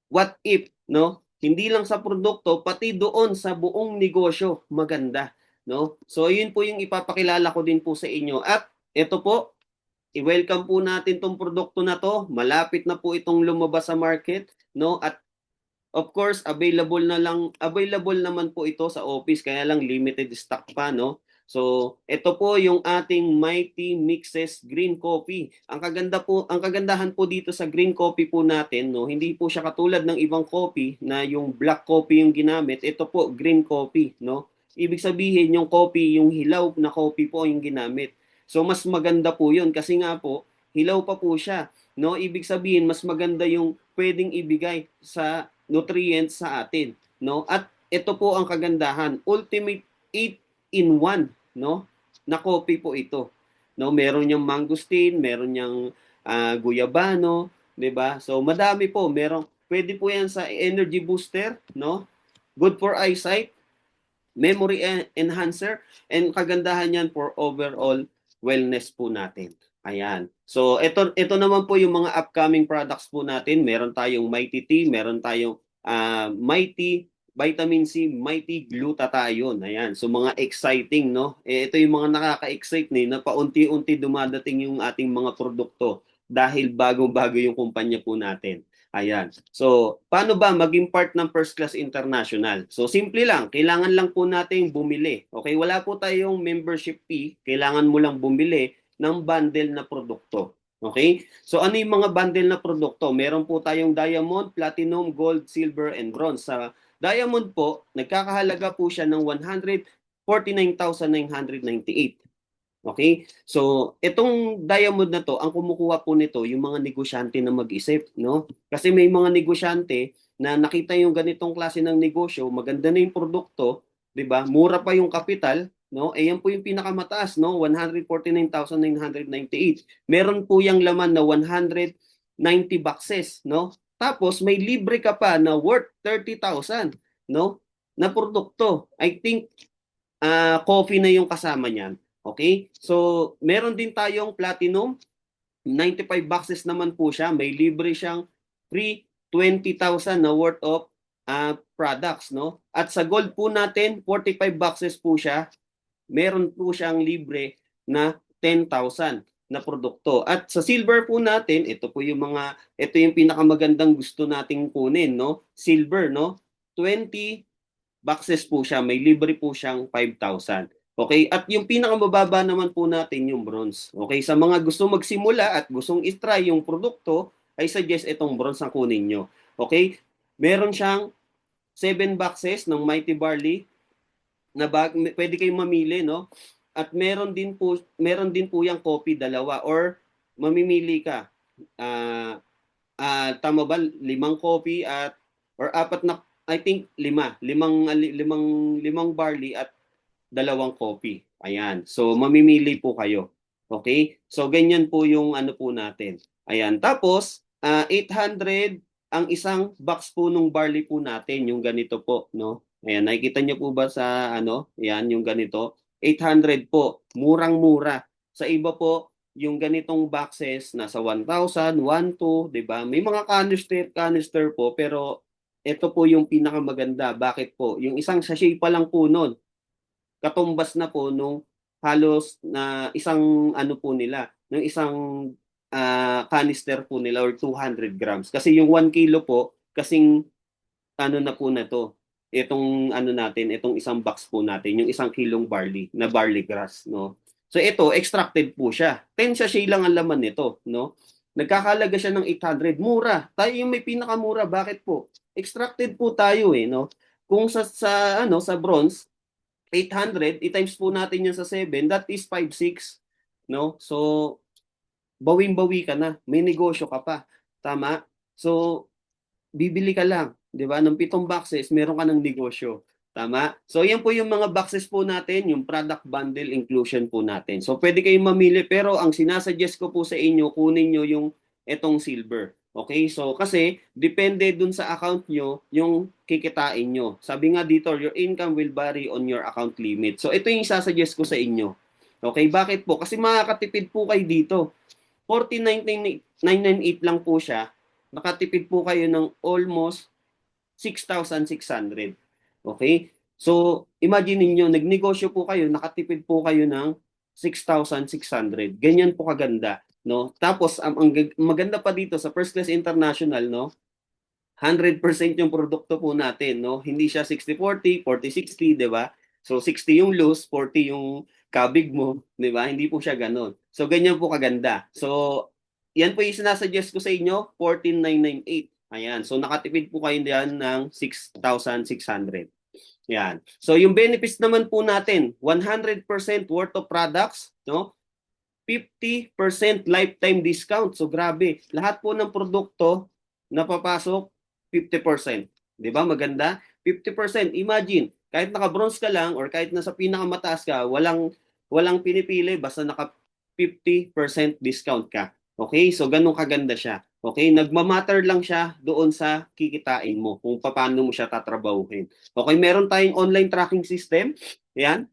What if, no? Hindi lang sa produkto, pati doon sa buong negosyo, maganda. no? So yun po yung ipapakilala ko din po sa inyo. At ito po, i-welcome po natin tong produkto na to. Malapit na po itong lumabas sa market, no? At of course, available naman po ito sa office, kaya lang limited stock pa, no? So, ito po yung ating Mighty Mixes Green Coffee. Ang kagandahan po dito sa green coffee po natin, no, hindi po siya katulad ng ibang coffee na yung black coffee yung ginamit. Ito po green coffee, no? Ibig sabihin yung coffee, yung hilaw na coffee po yung ginamit. So, mas maganda po 'yun kasi nga po hilaw pa po siya, no? Ibig sabihin mas maganda yung pwedeng ibigay sa nutrients sa atin, no? At ito po ang kagandahan, ultimate 8 in 1, no? Na coffee po ito. No, meron niyang mangosteen, meron niyang guyabano, 'di ba? So madami po, pwede po 'yan sa energy booster, no? Good for eyesight, memory enhancer, and kagandahan yan for overall wellness po natin. Ayan. So, ito naman po yung mga upcoming products po natin. Meron tayong Mighty Tea, meron tayong Mighty Vitamin C, Mighty Glutathione. Ayan. So, mga exciting, no? Ito yung mga nakaka-excite na paunti-unti dumadating yung ating mga produkto dahil bago-bago yung kumpanya po natin. Ayan. So, paano ba maging part ng First Class International? So, simple lang. Kailangan lang po nating bumili. Okay? Wala po tayong membership fee. Kailangan mo lang bumili ng bundle na produkto. Okay? So, ano yung mga bundle na produkto? Meron po tayong diamond, platinum, gold, silver, and bronze. Sa diamond po, nagkakahalaga po siya ng 149,998. Okay? So, itong diamond na to, ang kumukuha po nito, yung mga negosyante na mag-isip, no? Kasi may mga negosyante na nakita yung ganitong klase ng negosyo, maganda na yung produkto, 'di ba? Mura pa yung kapital, no? Eh yan po yung pinakamataas, no? 149,998. Meron po yung laman na 190 boxes, no? Tapos may libre ka pa na worth 30,000, no? Na produkto. I think coffee na yung kasama niyan. Okay? So, meron din tayong platinum. 95 boxes naman po siya. May libre siyang free 20,000 na worth of products, no? At sa gold po natin, 45 boxes po siya. Meron po siyang libre na 10,000 na produkto. At sa silver po natin, ito yung pinakamagandang gusto nating kunin, no? Silver, no? 20 boxes po siya, may libre po siyang 5,000. Okay? At yung pinakamababa naman po natin yung bronze. Okay? Sa mga gusto magsimula at gustong i-try yung produkto, I suggest itong bronze ang kunin nyo. Okay? Meron siyang 7 boxes ng Mighty Barley na pwede kayong mamili, no? At meron din po yung coffee dalawa or mamimili ka. Tama ba? 5 coffee or apat na, I think limang barley at 2 coffee. Ayan. So mamimili po kayo. Okay? So ganyan po yung ano po natin. Ayan. Tapos 800 ang isang box po nung barley po natin, yung ganito po, no? Ayan, nakikita niyo po ba sa ano? Ayan, yung ganito. 800 po. Murang-mura. Sa iba po, yung ganitong boxes nasa 1,000, 1,200, 'di ba? May mga canister po, pero ito po yung pinakamaganda. Bakit po? Yung isang sachet pa lang po noon, katumbas na po nung halos na isang ano po nila, ng isang canister po nila or 200 grams. Kasi yung 1 kilo po, kasing ano na po na to, itong isang box po natin, yung 1 kilong barley, na barley grass, no? So ito, extracted po siya. 10 sachet lang ang laman nito, no? Nagkakalaga siya ng 800. Mura. Tayo yung may pinakamura. Bakit po? Extracted po tayo no? Kung sa bronze, 800, i-times po natin yan sa 7, that is 5,600, no? So, bawing-bawi ka na. May negosyo ka pa. Tama? So, bibili ka lang, 'di ba? Ng 7 boxes, meron ka ng negosyo. Tama? So, yan po yung mga boxes po natin, yung product bundle inclusion po natin. So, pwede kayong mamili, pero ang sinasuggest ko po sa inyo, kunin nyo yung etong silver. Okay? So, kasi depende dun sa account nyo yung kikitain nyo. Sabi nga dito, your income will vary on your account limit. So, ito yung isasuggest ko sa inyo. Okay? Bakit po? Kasi makakatipid po kayo dito. 14,998 lang po siya. Nakatipid po kayo ng almost 6,600. Okay? So, imagine niyo nagnegosyo po kayo, nakatipid po kayo ng 6,600. Ganyan po kaganda, no? Tapos ang maganda pa dito sa First Class International, no? 100% yung produkto po natin, no? Hindi siya 60-40, 40-60, 'di ba? So 60 yung loose, 40 yung kabig mo, 'di ba? Hindi po siya ganoon. So ganyan po kaganda. So yan po yung sinasuggest ko sa inyo, 14,998. Ayan. So nakatipid po kayo diyan ng 6,600. Yan. So yung benefits naman po natin, 100% worth of products, no? 50% lifetime discount. So grabe, lahat po ng produkto na papasok 50%. 'Di ba? Maganda. 50%. Imagine, kahit naka-bronze ka lang or kahit nasa pinakamataas ka, walang pinipili basta naka 50% discount ka. Okay? So ganun kaganda siya. Okay? Nagmamatter lang siya doon sa kikitain mo kung paano mo siya tatrabahuhin. Okay, meron tayong online tracking system. Yan.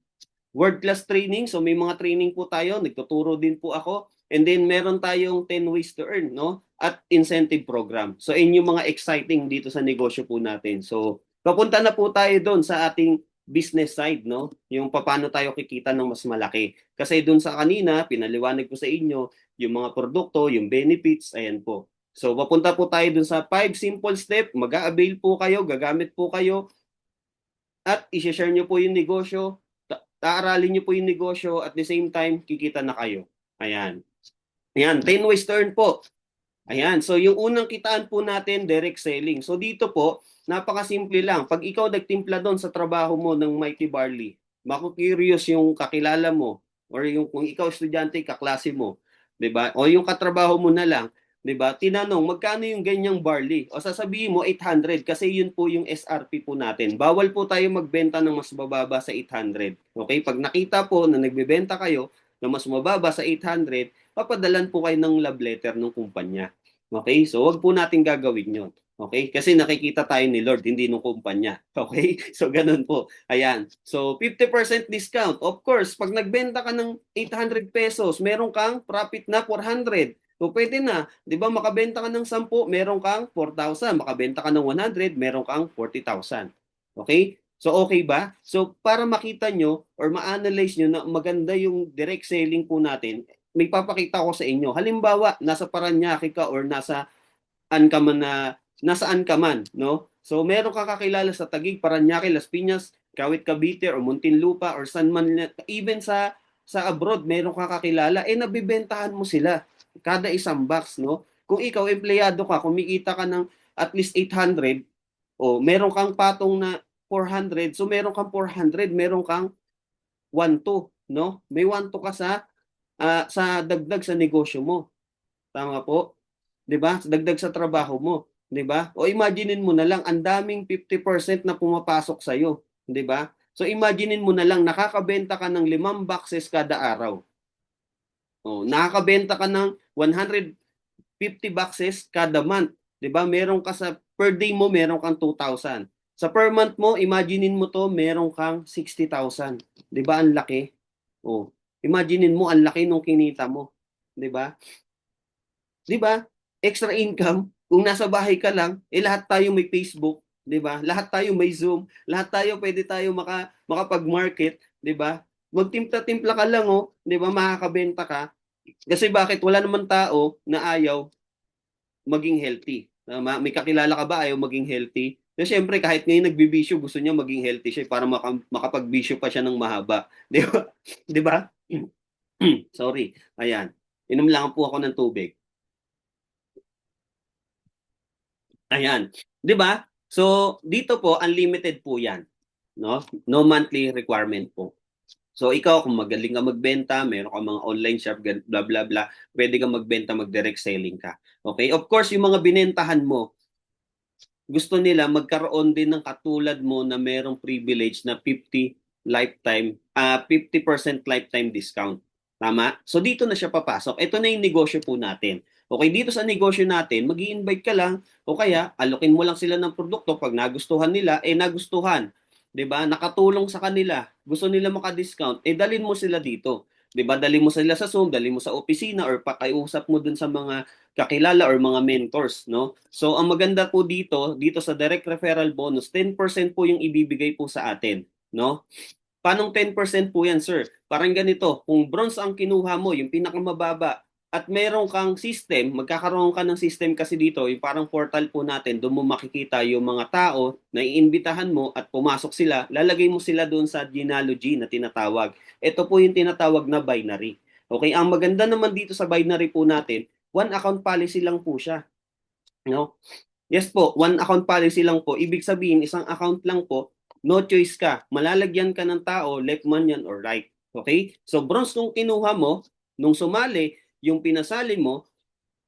World class training. So may mga training po tayo, nagtuturo din po ako. And then meron tayong 10 ways to earn, no? At incentive program. So yung mga exciting dito sa negosyo po natin. So papunta na po tayo doon sa ating business side, no? Yung paano tayo kikita ng mas malaki. Kasi doon sa kanina, pinaliwanag ko sa inyo yung mga produkto, yung benefits, ayan po. So papunta po tayo doon sa 5 simple step, mag-a-avail po kayo, gagamit po kayo, at i-share nyo po yung negosyo, taaralin nyo po yung negosyo, at the same time, kikita na kayo. Ayan. Ayan, 10 ways to earn po. Ayan, so yung unang kitaan po natin, direct selling. So dito po, napakasimple lang. Pag ikaw nagtimpla doon sa trabaho mo ng Mighty Barley, maku-curious yung kakilala mo, or yung kung ikaw estudyante, kaklase mo, 'di ba? O yung katrabaho mo na lang, 'di ba? Tinanong, magkano yung ganyang barley? O sasabihin mo 800 kasi yun po yung SRP po natin. Bawal po tayo magbenta ng mas mababa sa 800. Okay? Pag nakita po na nagbebenta kayo na mas mababa sa 800, papadalan po kayo ng love letter ng kumpanya. Okay? So, wag po natin gagawin yon. Okay? Kasi nakikita tayo ni Lord, hindi ng kumpanya. Okay? So, ganun po. Ayan. So, 50% discount. Of course, pag nagbenta ka ng 800 pesos, meron kang profit na 400. So, pwede na. Di ba, makabenta ka ng 10, meron kang 4,000. Makabenta ka ng 100, meron kang 40,000. Okay? So, okay ba? So, para makita nyo or ma-analyze nyo na maganda yung direct selling po natin, may papakita ko sa inyo. Halimbawa, nasa Paranaque ka or nasaan ka man, no? So, meron ka kakilala sa Taguig, Paranaque, Las Piñas, Kawit Cavite or Muntinlupa or San man, even sa abroad, meron ka kakilala, nabibentahan mo sila kada isang box, no? Kung ikaw empleyado ka, kumikita ka ng at least 800, o meron kang patong na 400, so meron kang 400, meron kang 1-2, no? May 1-2 ka sa dagdag sa negosyo mo. Tama po? 'Di ba? Dagdag sa trabaho mo, 'di ba? O imaginein mo na lang ang daming 50% na pumapasok sa iyo, 'di ba? So imaginein mo na lang nakakabenta ka ng 5 boxes kada araw. O nakakabenta ka ng 150 boxes kada month, 'di ba? Meron ka sa per day mo meron kang 2,000. Sa per month mo, imaginein mo to, meron kang 60,000. 'Di ba? Ang laki. Oh, imaginein mo ang laki nung kinita mo, 'di ba? 'Di ba? Extra income, kung nasa bahay ka lang, lahat tayo may Facebook, 'di ba? Lahat tayo may Zoom, lahat tayo pwede tayo makapag-market, 'di ba? Magtimpla-timpla ka lang, oh, 'di ba? Makakabenta ka. Kasi bakit wala naman tao na ayaw maging healthy. Tama? May kakilala ka ba ayaw maging healthy? Na syempre kahit ngayon nagbibisyo, gusto niya maging healthy siya para makapagbisyo pa siya ng mahaba. 'Di ba? 'Di ba? Sorry. Ayan. Inom lang po ako ng tubig. Ayan. 'Di ba? So, dito po unlimited po 'yan, no? No monthly requirement po. So, ikaw kung magaling ka magbenta, meron ka mga online shop, bla bla bla, pwede kang magbenta, mag-direct selling ka. Okay? Of course, yung mga binentahan mo, gusto nila magkaroon din ng katulad mo na merong privilege na 50% lifetime discount. Tama? So dito na siya papasok. Ito na yung negosyo po natin. Okay, dito sa negosyo natin, mag-i-invite ka lang o kaya alokin mo lang sila ng produkto pag nagustuhan nila, nagustuhan. 'Di ba? Nakatulong sa kanila. Gusto nila maka-discount, dalin mo sila dito. 'Di ba? Dalhin mo sila sa Zoom, dalhin mo sa opisina or pakiusap mo dun sa mga kakilala or mga mentors, no? So ang maganda po dito sa direct referral bonus, 10% po yung ibibigay po sa atin. no? Panong 10% po yan, sir? Parang ganito, kung bronze ang kinuha mo, yung pinakamababa, at meron kang system, magkakaroon ka ng system kasi dito, yung parang portal po natin, doon mo makikita yung mga tao na iimbitahan mo at pumasok sila, lalagay mo sila doon sa genealogy na tinatawag. Ito po yung tinatawag na binary. Okay, ang maganda naman dito sa binary po natin, one account policy lang po siya. No? Yes po, one account policy lang po. Ibig sabihin, isang account lang po, no choice ka. Malalagyan ka ng tao, left man yan or right. Okay? So bronze nung kinuha mo, nung sumali, yung pinasali mo,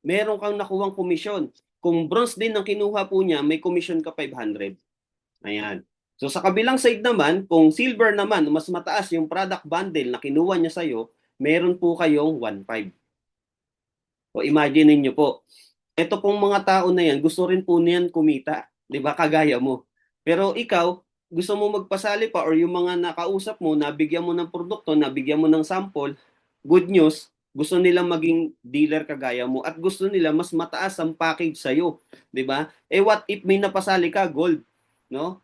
meron kang nakuwang komisyon. Kung bronze din ang kinuha po niya, may commission ka 500. Ayan. So sa kabilang side naman, kung silver naman, mas mataas yung product bundle na kinuha niya sa'yo, meron po kayong 1.5. O imagine niyo po, ito pong mga tao na yan, gusto rin po niyan kumita, 'di ba? Kagaya mo. Pero ikaw, gusto mo magpasali pa or yung mga nakausap mo, nabigyan mo ng produkto, nabigyan mo ng sample, good news, gusto nila maging dealer kagaya mo at gusto nila mas mataas ang package sa iyo, 'di ba? Eh what if may napasali ka gold, no?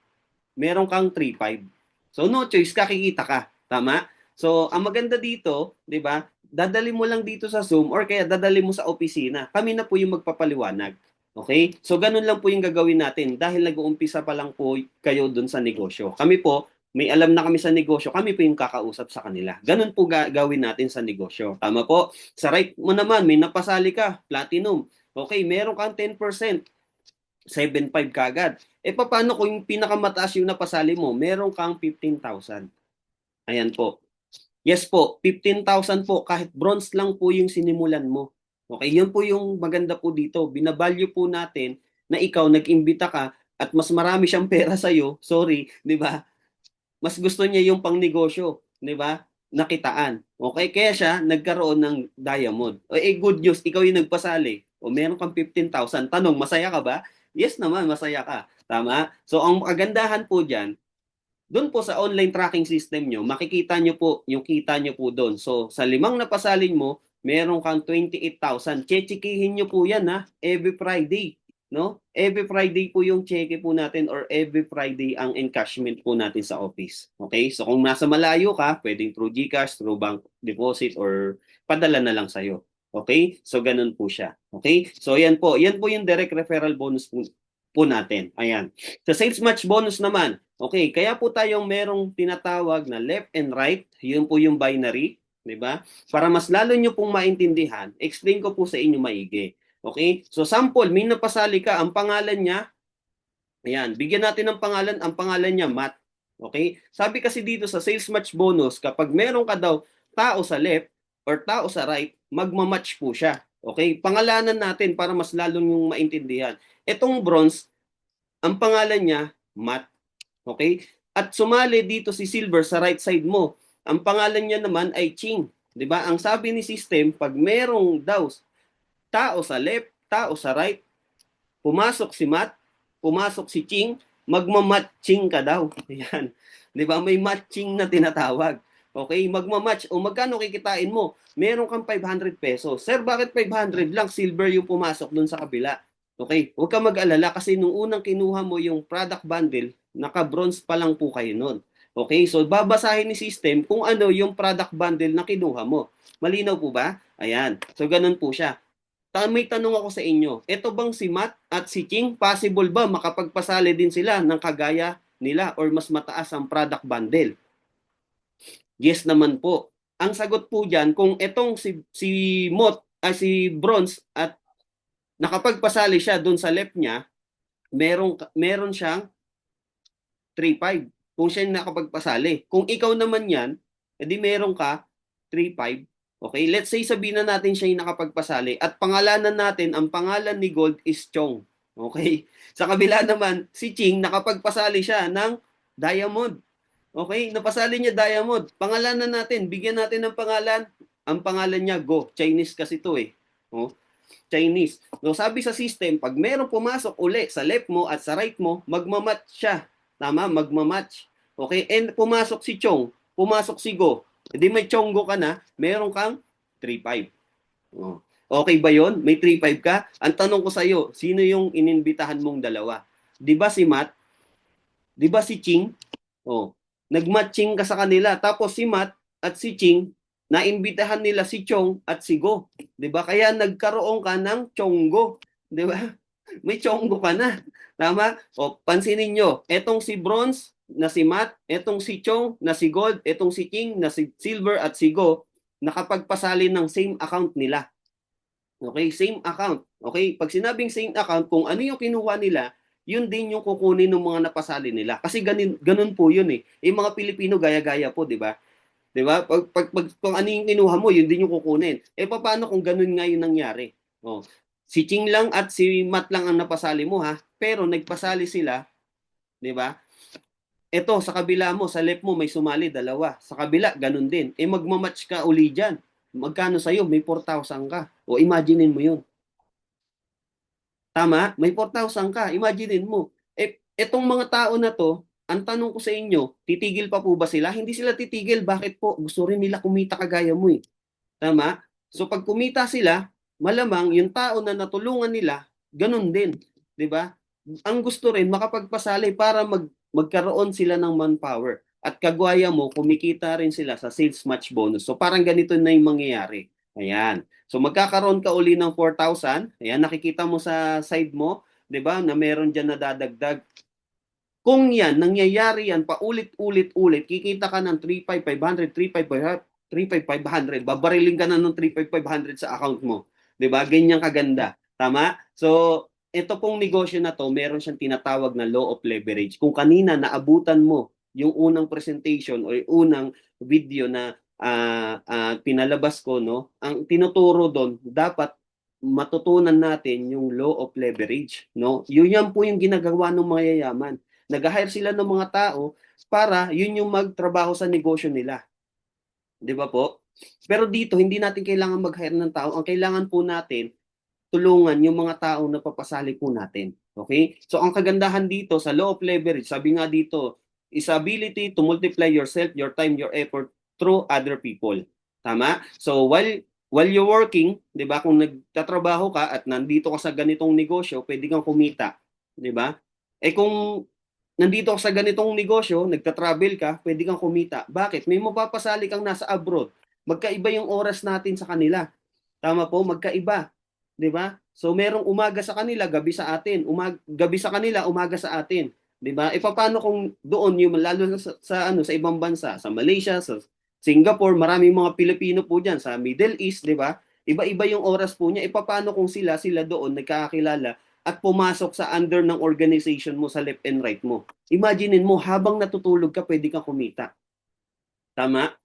Meron kang 3.5. So no choice, kakikita ka. Tama? So ang maganda dito, 'di ba? Dadali mo lang dito sa Zoom or kaya dadali mo sa opisina. Kami na po yung magpapaliwanag. Okay? So ganun lang po yung gagawin natin dahil nag-uumpisa pa lang po kayo dun sa negosyo. Kami po, may alam na kami sa negosyo, kami po yung kakausap sa kanila. Ganun po gagawin natin sa negosyo. Tama po? Sa right mo naman, may napasali ka, platinum. Okay, meron kang 10%. 7.5 kagad. Eh paano kung yung pinakamataas yung napasali mo, meron kang 15,000. Ayan po. Yes po, 15,000 po kahit bronze lang po yung sinimulan mo. Okay, yun po yung maganda po dito. Binavalue po natin na ikaw nag-imbita ka at mas marami siyang pera sa iyo. Sorry, 'di ba? Mas gusto niya yung pangnegosyo, 'di ba? Nakitaan. Okay, kaya siya nagkaroon ng diamond. O eh good news, ikaw yung nagpasali. O meron kang 15,000. Tanong, masaya ka ba? Yes naman, masaya ka. Tama? So ang kagandahan po diyan, doon po sa online tracking system nyo, makikita nyo po yung kita nyo po doon. So, sa limang napasalin mo, meron kang 28,000. Chechikihin nyo po yan ha, every Friday. No? Every Friday po yung cheque po natin or every Friday ang encashment po natin sa office. Okay? So, kung nasa malayo ka, pwedeng through GCash, through bank deposit, or padala na lang sa'yo. Okay? So, ganun po siya. Okay? So, yan po. Yan po yung direct referral bonus po natin. Ayan. Sa sales match bonus naman, okay, kaya po tayong merong tinatawag na left and right, yun po yung binary, di ba? Para mas lalo nyo pong maintindihan, explain ko po sa inyo maigi. Okay? So sample, may napasali ka, ang pangalan niya, ayan, bigyan natin ng pangalan, ang pangalan niya Matt. Okay? Sabi kasi dito sa sales match bonus, kapag meron ka daw tao sa left or tao sa right, magmamatch po siya. Okay? Pangalanan natin para mas lalo yung maintindihan. Itong bronze, ang pangalan niya Matt. Okay? At sumali dito si Silver sa right side mo. Ang pangalan niya naman ay Ching. 'Di ba? Ang sabi ni system, pag merong daw tao sa left, tao sa right, pumasok si Matt, pumasok si Ching, magmamatching ka daw. Ayan. 'Di ba? May matching na tinatawag. Okay, magmamatch. O magkano kikitain mo? Meron kang 500 pesos. Sir, bakit 500 lang? Silver yung pumasok dun sa kabila. Okay, huwag ka mag-alala kasi nung unang kinuha mo yung product bundle, naka-bronze pa lang po kayo nun. Okay, so babasahin ni system kung ano yung product bundle na kinuha mo. Malinaw po ba? Ayan, so ganun po siya. May tanong ako sa inyo, ito bang si Matt at si Ching, possible ba makapagpasali din sila ng kagaya nila or mas mataas ang product bundle? Yes naman po. Ang sagot po diyan, kung etong si Mot, si Bronze at nakapagpasali siya doon sa left niya, meron siyang 3.5. Kung siya yung nakapagpasali. Kung ikaw naman yan, edi meron ka 3.5. Okay, let's say sabihin na natin siya yung nakapagpasali at pangalanan natin, ang pangalan ni Gold is Chong. Okay? Sa kabila naman, si Ching nakapagpasali siya ng Diamond. Okay, napasali niya Diamond. Pangalanan natin, bigyan natin ng pangalan. Ang pangalan niya Go. Chinese kasi to eh. Oh, Chinese. So sabi sa system, pag merong pumasok uli sa left mo at sa right mo, magmamatch siya. Tama? Magmamatch. Okay? And pumasok si Chong, pumasok si Go. Hindi may Chonggo ka na, meron kang 3.5. Oh. Okay ba yon? May 3.5 ka? Ang tanong ko sa iyo, sino yung ininbitahan mong dalawa? 'Di ba si Matt? 'Di ba si Ching? Oh. nagmatching ka sa kanila. Tapos si Matt at si Ching, naimbitahan nila si Chong at si Go. 'Di ba? Kaya nagkaroon ka ng Chonggo. 'Di ba? May Chonggo ka na. Tama? O, pansinin nyo, etong si Bronze na si Matt, etong si Chong na si Gold, etong si Ching na si Silver at si Go, nakapagpasali ng same account nila. Okay, same account. Okay, pag sinabing same account, kung ano yung kinuha nila, yun din yung kukunin ng mga napasali nila. Kasi ganun po yun eh. Yung mga Pilipino gaya-gaya po, di ba? Di ba? Kung ano yung kinuha mo, yun din yung kukunin. Eh, paano kung ganun nga yung nangyari? Oh, si Ching lang at si Matt lang ang napasali mo ha, pero nagpasali sila, di ba? Ito, sa kabila mo, sa left mo may sumali, dalawa. Sa kabila, ganun din. Eh, magmamatch ka uli dyan. Magkano sa'yo? May 4,000 ka. O, imaginein mo yun. Tama? May 4,000 ka. Imaginein mo. Eh, etong mga tao na to, ang tanong ko sa inyo, titigil pa po ba sila? Hindi sila titigil. Bakit po? Gusto rin nila kumita kagaya mo eh. Tama? So, pag kumita sila, malamang yung tao na natulungan nila, ganun din. 'Di ba? Ang gusto rin, makapagpasali para magkaroon sila ng manpower. At kagwaya mo, kumikita rin sila sa sales match bonus. So parang ganito na yung mangyayari. Ayan. So magkakaroon ka uli ng 4,000. Ayan, nakikita mo sa side mo, 'di ba, na meron diyan na dadagdag. Kung yan, nangyayari yan paulit-ulit-ulit, kikita ka ng 3,500, 3,500, babariling ka na ng 3,500 sa account mo. 'Di ba? Ganyan kaganda. Tama? So, ito pong negosyo na to, meron siyang tinatawag na law of leverage. Kung kanina naabutan mo yung unang presentation o yung unang video na pinalabas ko, no? Ang tinuturo doon, dapat matutunan natin yung law of leverage, no? Yun yan po yung ginagawa ng mga yayaman. Nag-hire sila ng mga tao para yun yung magtrabaho sa negosyo nila. 'Di ba po? Pero dito, hindi natin kailangan mag-hire ng tao. Ang kailangan po natin, tulungan yung mga tao na papasali po natin. Okay? So, ang kagandahan dito sa law of leverage, sabi nga dito, is ability to multiply yourself, your time, your effort through other people. Tama? So, while you're working, 'di ba? Kung nagtatrabaho ka at nandito ka sa ganitong negosyo, pwede kang kumita, 'di ba? Eh kung nandito ka sa ganitong negosyo, nagta-travel ka, pwede kang kumita. Bakit? May mapapasali kang nasa abroad. Magkaiba yung oras natin sa kanila. Tama po, magkaiba. 'Di ba? So merong umaga sa kanila, gabi sa atin. Gabi sa kanila, umaga sa atin. 'Di ba? E paano kung doon yung lalo sa ibang bansa, sa Malaysia, sa Singapore, maraming mga Pilipino po diyan sa Middle East, 'di ba? Iba-iba yung oras po niya. E paano kung sila doon nagkakakilala at pumasok sa under ng organization mo sa left and right mo? Imaginein mo, habang natutulog ka, pwede kang kumita. Tama?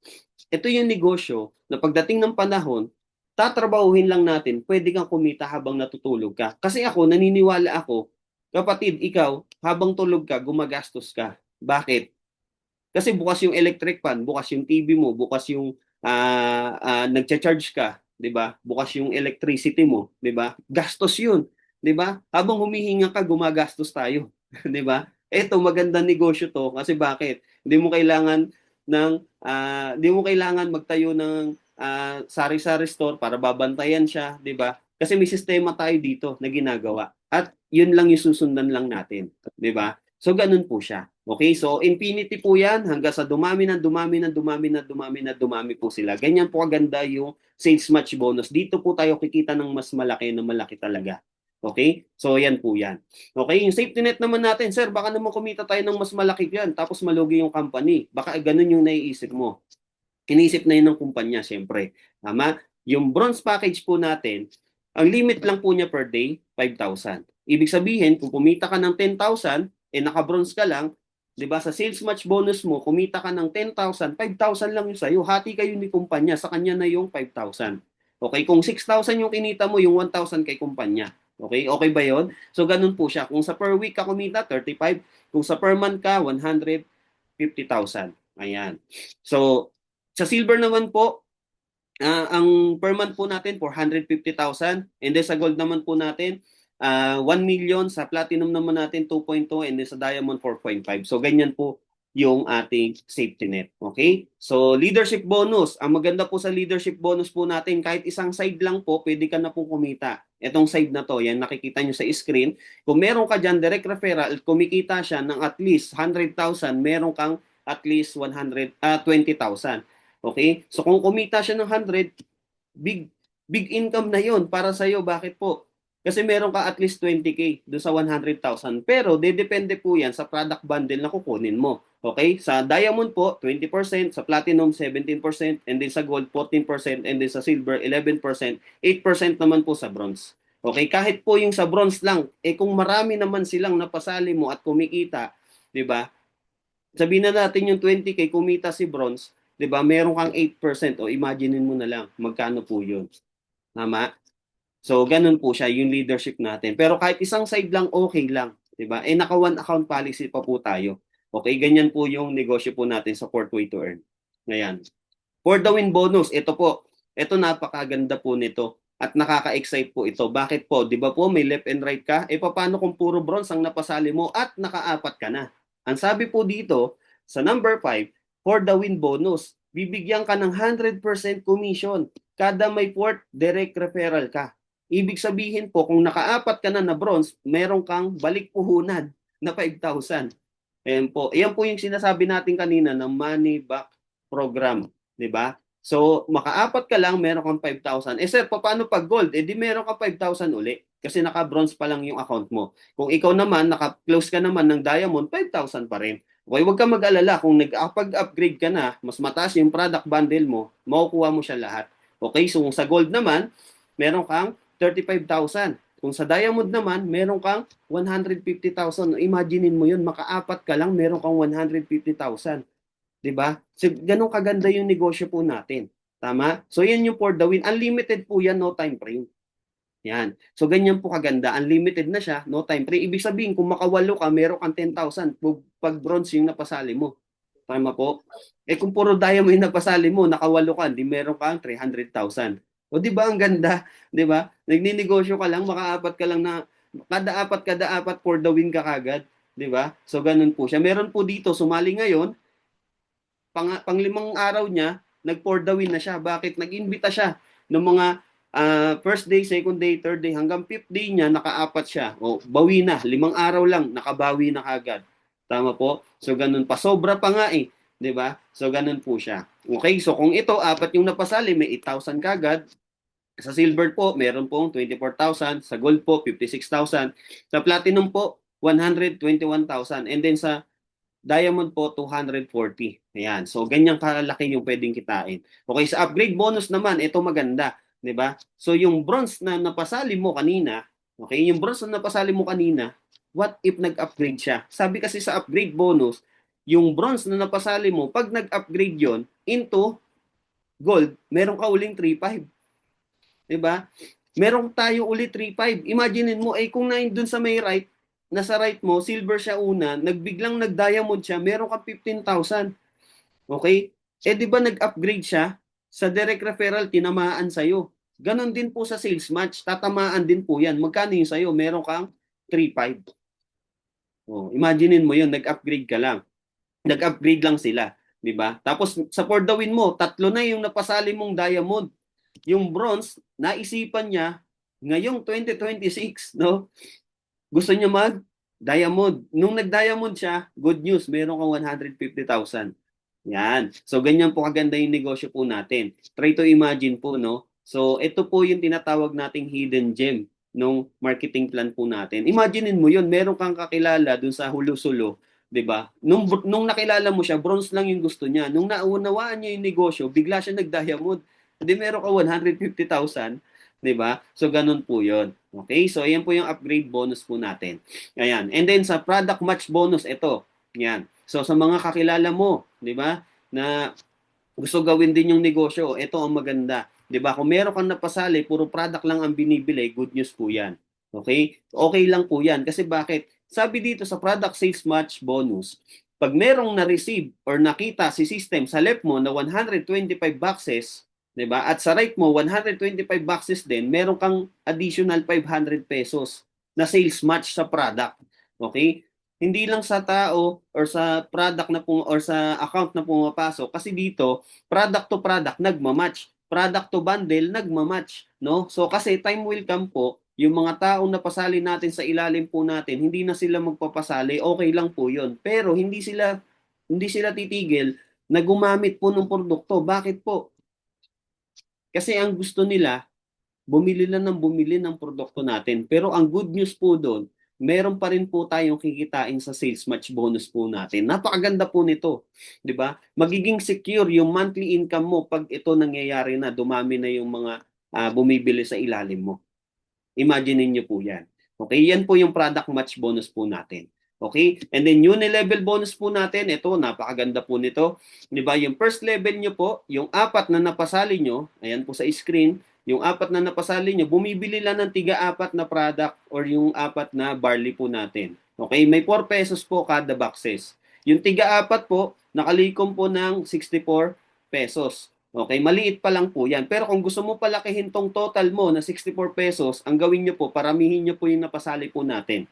Ito yung negosyo na pagdating ng panahon, tatrabahuhin lang natin, pwede kang kumita habang natutulog ka. Kasi ako, naniniwala ako, kapatid, ikaw, habang tulog ka, gumagastos ka. Bakit? Kasi bukas yung electric fan, bukas yung TV mo, bukas yung nagcha-charge ka, 'di ba? Bukas yung electricity mo, 'di ba? Gastos 'yun, 'di ba? Habang humihinga ka, gumagastos tayo, 'di ba? Ito magandang negosyo 'to kasi bakit? Hindi mo kailangan magtayo ng sari-sari store para babantayan siya, 'di ba? Kasi may sistema tayo dito na ginagawa. At 'yun lang yung susundan lang natin, 'di ba? So ganun po siya. Okay? So infinity po 'yan hanggang sa dumami ng dumami ng dumami ng dumami na dumami po sila. Ganyan po kaganda yung sales match bonus. Dito po tayo kikita ng mas malaki na malaki talaga. Okay? So yan po 'yan. Okay, yung safety net naman natin, sir, baka naman kumita tayo ng mas malaki diyan tapos malugi yung company. Baka ganun yung naiisip mo. Inisip na yun ng kumpanya, siyempre. Tama? Yung bronze package po natin, ang limit lang po niya per day, 5,000. Ibig sabihin, kung kumita ka ng 10,000, naka-bronze ka lang, 'di ba? Sa sales match bonus mo, kumita ka ng 10,000, 5,000 lang yung sa'yo. Hati kayo ni kumpanya, sa kanya na yung 5,000. Okay, kung 6,000 yung kinita mo, yung 1,000 kay kumpanya. Okay, okay ba yon? So, ganun po siya. Kung sa per week ka kumita, 35. Kung sa per month ka, 150,000. Ayan. So, sa silver naman po, ang per month po natin 450,000, and then sa gold naman po natin 1 million, sa platinum naman natin 2.2, and then sa diamond 4.5. So ganyan po yung ating safety net. Okay? So leadership bonus, ang maganda po sa leadership bonus po natin, kahit isang side lang po, pwede ka na po kumita. Etong side na to, yan nakikita nyo sa screen. Kung meron ka dyan direct referral, kumikita siya ng at least 100,000, meron kang at least 20,000. Okay? So kung kumita siya ng 100, big income na 'yon para sa iyo. Bakit po? Kasi meron ka at least 20k do sa 100,000. Pero depende po 'yan sa product bundle na kukunin mo. Okay? Sa diamond po 20%, sa platinum 17%, and then sa gold 14%, and then sa silver 11%, 8% naman po sa bronze. Okay, kahit po yung sa bronze lang, kung marami naman silang napasali mo at kumikita, 'di ba? Sabihin na natin yung 20k kumita si bronze, 'di ba? Meron kang 8%, o imaginein mo na lang magkano po 'yun. Tama? So ganun po siya yung leadership natin. Pero kahit isang side lang okay lang, 'di ba? Naka one account policy pa po tayo. Okay, ganyan po yung negosyo po natin sa Fourth Way to Earn. Ngayon. For the win bonus, ito po. Ito napakaganda po nito at nakaka-excite po ito. Bakit po? 'Di ba po may left and right ka? Paano kung puro bronze ang napasali mo at nakaapat ka na? Ang sabi po dito sa number 5, for the win bonus, bibigyan ka ng 100% commission kada may fourth direct referral ka. Ibig sabihin po, kung nakaapat ka na bronze, meron kang balik puhunan na 5,000. Ayan po. Ayan po yung sinasabi natin kanina ng money back program. 'Di ba? So, makaapat ka lang, meron kang 5,000. Sir, paano pag gold? Di meron ka 5,000 uli. Kasi naka-bronze pa lang yung account mo. Kung ikaw naman, naka-close ka naman ng diamond, 5,000 pa rin. Okay, huwag ka mag-alala. Kung nag-upgrade ka na, mas mataas yung product bundle mo, makukuha mo siya lahat. Okay, so kung sa gold naman, meron kang 35,000. Kung sa diamond naman, meron kang 150,000. Imaginein mo yun, makaapat ka lang, meron kang 150,000. 'Di ba? So, ganun kaganda yung negosyo po natin. Tama? So, yan yung for the win. Unlimited po yan, no time frame. Yan. So, ganyan po kaganda. Unlimited na siya, no time frame. Ibig sabihin, kung makawalo ka, meron kang 10,000. Pag bronze yung napasali mo. Tama po? Kung puro diamond yung napasali mo, nakawalo ka, di meron kang 300,000. O di ba ang ganda? Di ba? Nagninegosyo ka lang, makaapat ka lang na, kada apat for the win ka kagad. Di ba? So ganun po siya. Meron po dito, sumali ngayon, panglimang araw niya, nag-for the win na siya. Bakit? Nag-imbita siya ng mga first day, second day, third day, hanggang fifth day niya, nakaapat siya. O, bawi na. 5 araw lang, nakabawi na kagad. Tama po? So, ganun pa. Sobra pa nga eh. 'Di ba? So, ganun po siya. Okay, so kung ito, apat yung napasali, may 8,000 kagad. Sa silver po, meron pong 24,000. Sa gold po, 56,000. Sa platinum po, 121,000. And then sa diamond po, 240. Ayan. So, ganyan kalaki yung pwedeng kitain. Okay, sa upgrade bonus naman, ito maganda. 'Di ba? So, yung bronze na napasali mo kanina, okay, yung bronze na napasali mo kanina, what if nag-upgrade siya? Sabi kasi sa upgrade bonus, yung bronze na napasali mo, pag nag-upgrade yon into gold, meron ka uling 3,500. 'Di ba? Meron tayo ulit 3,500. Imaginein mo, kung dun sa may right, nasa right mo, silver siya una, nagbiglang nag-diamond siya, meron kang 15,000. Okay? Di ba nag-upgrade siya? Sa direct referral, tinamaan sa'yo. Ganon din po sa sales match, tatamaan din po yan. Magkano yung sa'yo? Meron kang 3,500. Oh, imaginein mo yun, nag-upgrade ka lang. Nag-upgrade lang sila. 'Di ba? Tapos sa for the win mo, 3 na yung napasali mong diamond. Yung bronze, naisipan niya ngayong 2026, no? Gusto niya mag-diamond. Nung nag-diamond siya, good news, meron kang 150,000. Yan. So, ganyan po kaganda yung negosyo po natin. Try to imagine po, no? So, ito po yung tinatawag nating hidden gem nung marketing plan po natin. Imaginein mo yun, meron kang kakilala dun sa Hulusulo, 'di ba? Nung nakilala mo siya, bronze lang yung gusto niya. Nung naunawaan niya yung negosyo, bigla siya nag-diamond. Hindi meron ka 150,000, 'di ba? So ganun po 'yon. Okay? So ayan po yung upgrade bonus po natin. Ayan. And then sa product match bonus, ito. Yan. So sa mga kakilala mo, 'di ba? Na gusto gawin din yung negosyo, ito ang maganda. 'Di ba? Kung meron kang napasali, puro product lang ang binibili, good news po 'yan. Okay? Okay lang po 'yan kasi bakit? Sabi dito sa product sales match bonus, pag merong na-receive or nakita si system sa left mo na 125 boxes, 'di ba? At sa right mo 125 boxes din, meron kang additional 500 pesos na sales match sa product. Okay? Hindi lang sa tao or sa product na or sa account na pumapasok kasi dito product to product nagma-match, product to bundle nagma-match, no? So kasi time will come po, yung mga taong napasali natin sa ilalim po natin, hindi na sila magpapasali, okay lang po 'yon. Pero hindi sila hindi sila titigil na gumamit po ng produkto. Bakit po? Kasi ang gusto nila, bumili lang ng bumili ng produkto natin. Pero ang good news po doon, meron pa rin po tayong kikitain sa sales match bonus po natin. Napakaganda po nito, 'di ba? Magiging secure yung monthly income mo pag ito nangyayari na, dumami na yung mga bumibili sa ilalim mo. Imagine niyo po 'yan. Okay, yan po yung product match bonus po natin. Okay? And then uni-level bonus po natin, ito napakaganda po nito. 'Di ba? Yung first level niyo po, yung apat na napasali nyo, ayan po sa screen, yung apat na napasali nyo, bumibili lang ng tiga-apat na product or yung apat na barley po natin. Okay? May 4 pesos po kada boxes. Yung tiga-apat po, nakalikom po ng 64 pesos. Okay, maliit pa lang po yan. Pero kung gusto mo palakihin tong total mo na 64 pesos, ang gawin nyo po, paramihin nyo po yung napasali po natin.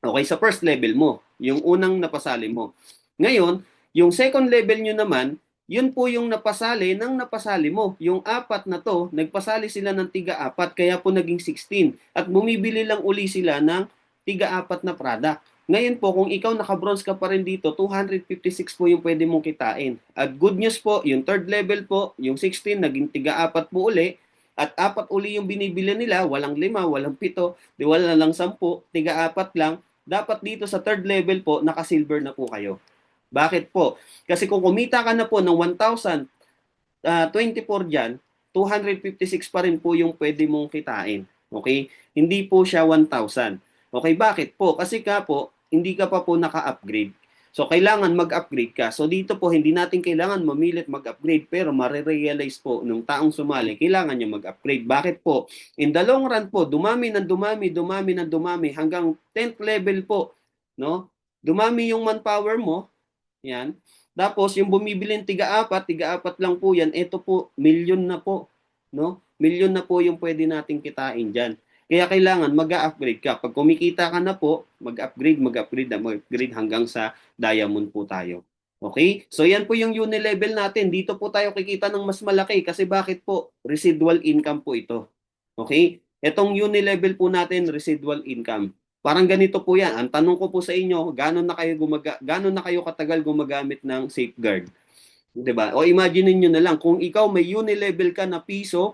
Okay, sa first level mo, yung unang napasali mo. Ngayon, yung second level nyo naman, yun po yung napasali ng napasali mo. Yung apat na to, nagpasali sila ng tiga-apat, kaya po naging 16. At bumibili lang uli sila ng tiga-apat na product. Ngayon po, kung ikaw naka-bronze ka pa rin dito, 256 po yung pwede mong kitain. At good news po, yung third level po, yung 16, naging tiga-apat po uli. At apat uli yung binibili nila, walang 5, walang 7, di wala lang 10, tiga-apat lang. Dapat dito sa third level po, naka-silver na po kayo. Bakit po? Kasi kung kumita ka na po ng 1,024 dyan, 256 pa rin po yung pwede mong kitain. Okay? Hindi po siya 1,000. Okay, bakit po? Kasi ka po, hindi ka pa po naka-upgrade. So, kailangan mag-upgrade ka. So, dito po, hindi natin kailangan mamilit mag-upgrade, pero marirealize po nung taong sumali, kailangan niya mag-upgrade. Bakit po? In the long run po, dumami ng dumami, dumami ng dumami, hanggang 10th level po, no? Dumami yung manpower mo, yan. Tapos, yung bumibiling tiga-apat lang po yan, ito po, milyon na po, no? Milyon na po yung pwede nating kitain dyan. Kaya kailangan mag-upgrade ka. Pag kumikita ka na po, mag-upgrade hanggang sa diamond po tayo. Okay? So yan po yung uni level natin. Dito po tayo kikita ng mas malaki kasi bakit po? Residual income po ito. Okay? Etong uni level po natin, residual income. Parang ganito po yan. Ang tanong ko po sa inyo, gaano na kayo katagal gumagamit ng safeguard? 'Di ba? O imagine niyo na lang kung ikaw may uni-level ka na piso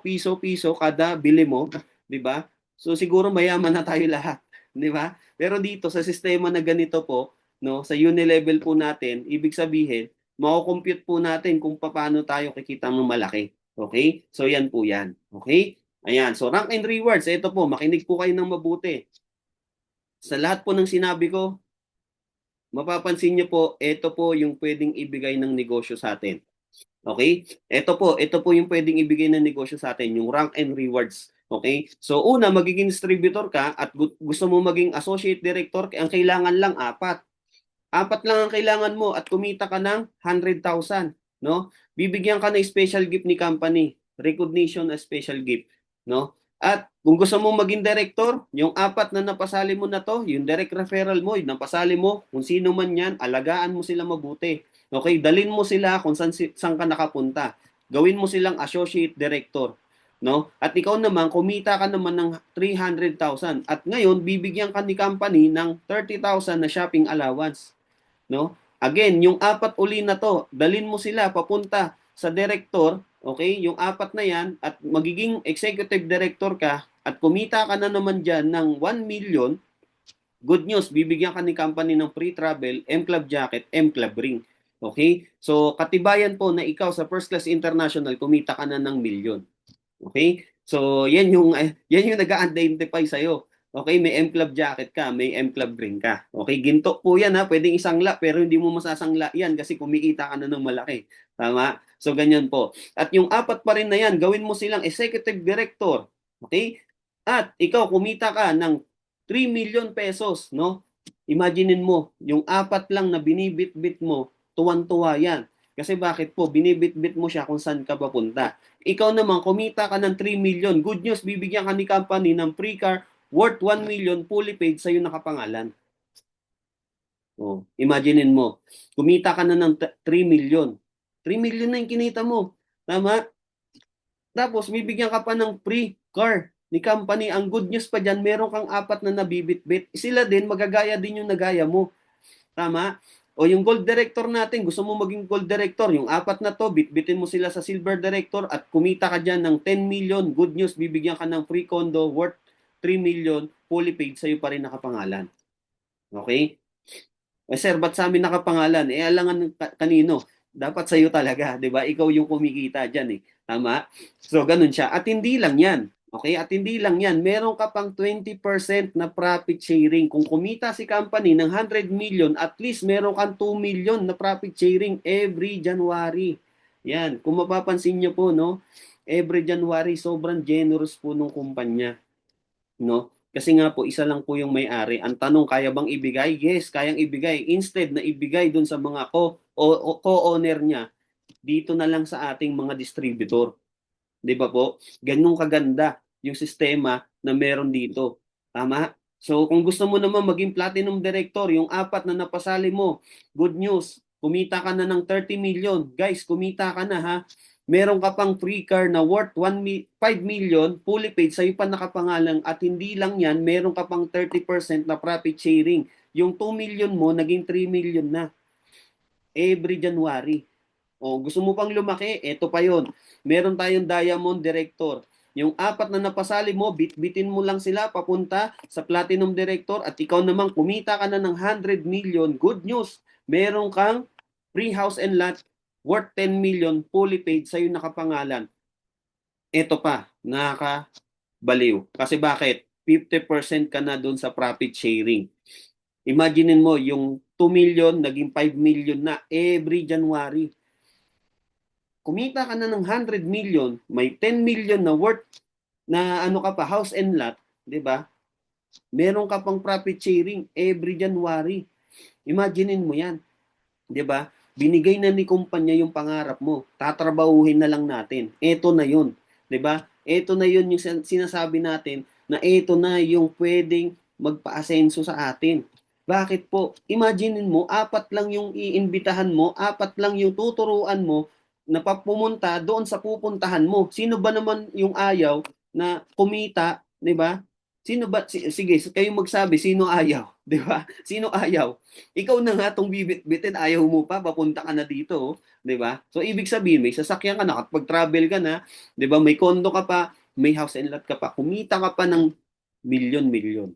kada bili mo, 'di ba? So siguro mayaman na tayo lahat, 'di ba? Pero dito sa sistema na ganito po, no, sa uni-level po natin, ibig sabihin, mako-compute po natin kung paano tayo kikita ng malaki. Okay? So yan po yan. Okay? Ayan. So rank and rewards, ito po, makinig po kayo ng mabuti. Sa lahat po ng sinabi ko, mapapansin niyo po, ito po yung pwedeng ibigay ng negosyo sa atin. Okay? Ito po yung pwedeng ibigay ng negosyo sa atin, yung rank and rewards. Okay? So una, magiging distributor ka at gusto mo maging associate director, ang kailangan lang apat. Apat lang ang kailangan mo at kumita ka ng 100,000, no? Bibigyan ka ng special gift ni company, recognition as special gift, no? At kung gusto mo maging director, yung apat na napasali mo na to, yung direct referral mo, yung napasali mo, kung sino man yan, alagaan mo sila mabuti. Okay, dalin mo sila kung saan ka nakapunta. Gawin mo silang associate director, no? At ikaw naman, kumita ka naman ng 300,000 at ngayon bibigyan ka ni company ng 30,000 na shopping allowance, no? Again, yung apat uli na to, dalin mo sila papunta sa director, okay? Yung apat na yan at magiging executive director ka at kumita ka na naman dyan ng 1 million, good news, bibigyan ka ni company ng free travel, M-Club jacket, M-Club ring. Okay? So, katibayan po na ikaw sa First Class International, kumita ka na ng milyon. Okay? So, yan yung nag-identify sa'yo. Okay, may M-Club jacket ka, may M-Club ring ka. Okay, ginto po yan ha, pwedeng isangla, pero hindi mo masasangla yan kasi kumikita ka na ng malaki. Tama? So, ganyan po. At yung apat pa rin na yan, gawin mo silang executive director. Okay? At ikaw, kumita ka ng 3 million pesos, no? Imaginein mo, yung apat lang na binibit-bit mo, tuwan-tuwa yan. Kasi bakit po, binibit-bit mo siya kung saan ka papunta. Ikaw naman, kumita ka ng 3 million. Good news, bibigyan ka ni company ng free car worth 1 million fully paid sa'yo nakapangalan. Oh, imaginein mo, kumita ka na ng 3 million. 3 million na yung kinita mo. Tama? Tapos, bibigyan ka pa ng free car ni company. Ang good news pa dyan, meron kang apat na nabibit-bit. Sila din, magagaya din yung nagaya mo. Tama? O yung gold director natin, gusto mo maging gold director, yung apat na to, bitbitin mo sila sa silver director at kumita ka dyan ng 10 million. Good news, bibigyan ka ng free condo worth 3 million, fully paid, sa'yo pa rin nakapangalan. Okay? Eh sir, ba't sa amin nakapangalan? Eh alangan kanino? Dapat sa'yo talaga, di ba? Ikaw yung kumikita dyan eh. Tama? So, ganun siya. At hindi lang yan. Okay? At hindi lang yan. Meron ka pang 20% na profit sharing. Kung kumita si company ng 100 million, at least meron kang 2 million na profit sharing every January. Yan. Kung mapapansin nyo po, no? Every January, sobrang generous po nung kumpanya. No? Kasi nga po, isa lang po yung may-ari. Ang tanong, kaya bang ibigay? Yes, kayang ibigay. Instead na ibigay dun sa mga co-owner niya, dito na lang sa ating mga distributor. Di ba po? Ganun kaganda yung sistema na meron dito. Tama? So, kung gusto mo naman maging platinum director, yung apat na napasali mo, good news, kumita ka na ng 30 million. Guys, kumita ka na ha. Meron ka pang free car na worth 5 million, fully paid, sa'yo pa nakapangalan. At hindi lang yan, meron ka pang 30% na profit sharing. Yung 2 million mo, naging 3 million na every January. O gusto mo pang lumaki, eto pa yon. Meron tayong Diamond Director. Yung apat na napasali mo, bitbitin mo lang sila papunta sa Platinum Director at ikaw naman kumita ka na ng 100 million. Good news, meron kang free house and lot worth 10 million, fully paid, sa'yo nakapangalan. Eto pa, nakakabaliw. Kasi bakit? 50% ka na dun sa profit sharing. Imaginin mo, yung 2 million, naging 5 million na every January. Kumita ka na ng 100 million, may 10 million na worth na ano ka pa, house and lot, 'di ba? Meron ka pang profit sharing every January. Imaginein mo 'yan, 'di ba? Binigay na ni kumpanya yung pangarap mo. Tatrabahuhin na lang natin. Ito na 'yun, 'di ba? Ito na 'yun yung sinasabi natin na ito na yung pwedeng magpa-asenso sa atin. Bakit po? Imaginein mo, apat lang yung iimbitahan mo, apat lang yung tuturuan mo na pumunta doon sa pupuntahan mo. Sino ba naman yung ayaw na kumita, 'di ba? Sino ba sige, kayo magsabi sino ayaw, 'di ba? Sino ayaw? Ikaw na nga tong bibit-bitin, ayaw mo pa, papunta ka na dito, oh, 'di ba? So ibig sabihin, may sasakyan ka na, kapag travel ka na, 'di ba? May condo ka pa, may house and lot ka pa, kumita ka pa ng milyon-milyon.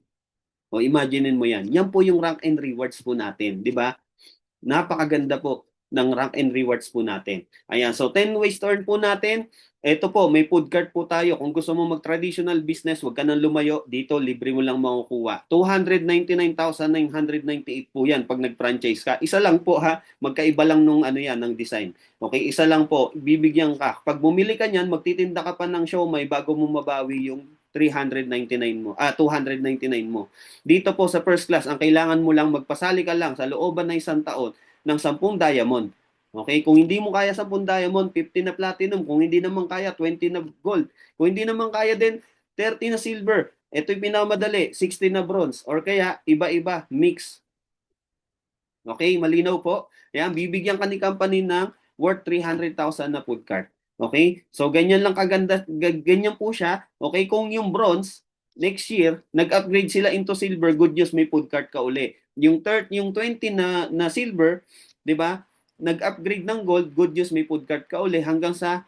O imaginein mo 'yan. Yan po yung rank and rewards po natin, 'di ba? Napakaganda po ng rank and rewards po natin. Ayan, so 10 ways to earn po natin. Ito po, may food cart po tayo. Kung gusto mo mag-traditional business, huwag ka nang lumayo. Dito, libre mo lang makukuha. 299,998 po yan pag nag-franchise ka. Isa lang po ha, magkaiba lang nung ano yan, ng design. Okay, isa lang po, bibigyan ka. Pag bumili ka niyan, magtitinda ka pa ng siomai bago mo mabawi yung 399 mo, 299 mo. Dito po sa first class, ang kailangan mo lang magpasali ka lang sa looban ng isang taon ng 10 diamond. Okay? Kung hindi mo kaya 10 diamond, 50 na platinum. Kung hindi naman kaya, 20 na gold. Kung hindi naman kaya din, 30 na silver. Ito yung pinakamadali, 60 na bronze. Or kaya, iba-iba, mix. Okay? Malinaw po? Yan, bibigyan ka ni company ng worth 300,000 na food cart. Okay? So, ganyan lang kaganda, ganyan po siya. Okay? Kung yung bronze, next year, nag-upgrade sila into silver, good news, may food cart ka uli. Yung 20 na silver, 'di ba? Nag-upgrade ng gold, good news, may food cart ka uli hanggang sa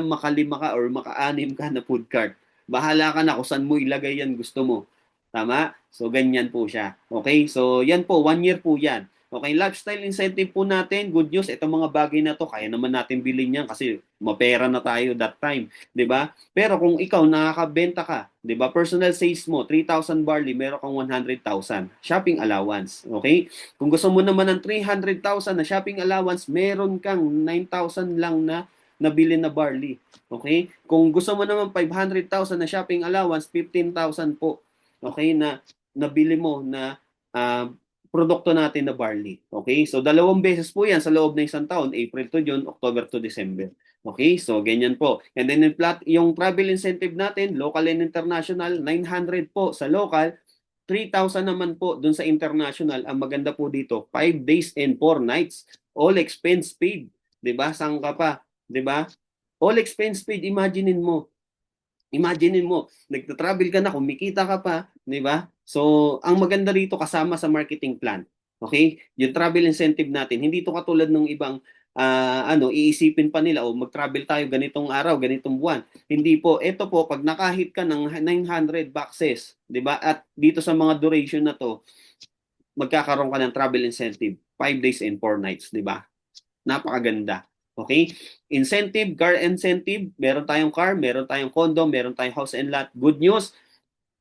makalima ka or maka-anim ka na food cart. Bahala ka na kung saan mo ilagay yan gusto mo. Tama? So, ganyan po siya. Okay? So, yan po, 1 year po yan. Okay, lifestyle incentive po natin, good news, itong mga bagay na to, kaya naman natin bilhin yan kasi mapera na tayo that time, 'di ba? Pero kung ikaw nakakabenta ka, 'di ba? Personal sales mo 3,000 barley, meron kang 100,000 shopping allowance, okay? Kung gusto mo naman ng 300,000 na shopping allowance, meron kang 9,000 lang na nabili na barley, okay? Kung gusto mo naman 500,000 na shopping allowance, 15,000 po, okay, na nabili mo na produkto natin na barley. Okay? So, 2 beses po yan sa loob ng isang taon, April to June, October to December. Okay? So, ganyan po. And then, yung travel incentive natin, local and international, 900 po sa local, 3,000 naman po dun sa international. Ang maganda po dito, 5 days and 4 nights. All expense paid. 'Di ba? Saan ka pa? 'Di ba? All expense paid. Imagine mo, nagta-travel ka na, kumikita ka pa, 'di ba? So, ang maganda rito kasama sa marketing plan. Okay? Yung travel incentive natin, hindi to katulad ng ibang iisipin pa nila o mag-travel tayo ganitong araw, ganitong buwan. Hindi po. Ito po, pag nakahit ka ng 900 boxes, 'di ba? At dito sa mga duration na to, magkakaroon ka ng travel incentive, 5 days and 4 nights, 'di ba? Napakaganda. Okay? Incentive, car incentive, meron tayong car, meron tayong condo, meron tayong house and lot. Good news,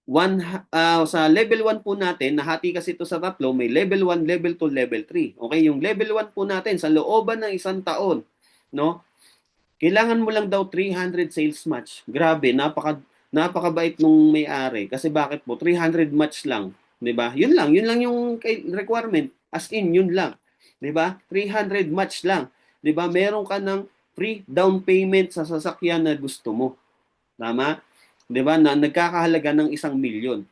sa level 1 po natin, nahati kasi ito sa tatlo, may level 1, level 2, level 3. Okay, yung level 1 po natin, sa looban ng isang taon, no? Kailangan mo lang daw 300 sales match. Grabe, napakabait nung may-ari. Kasi bakit po? 300 match lang. 'Di ba? Yun lang yung requirement. As in, yun lang. 'Di ba? 300 match lang. 'Di ba? Meron ka ng free down payment sa sasakyan na gusto mo. Tama? 'Di ba? Na nagkakahalaga ng 1 milyon.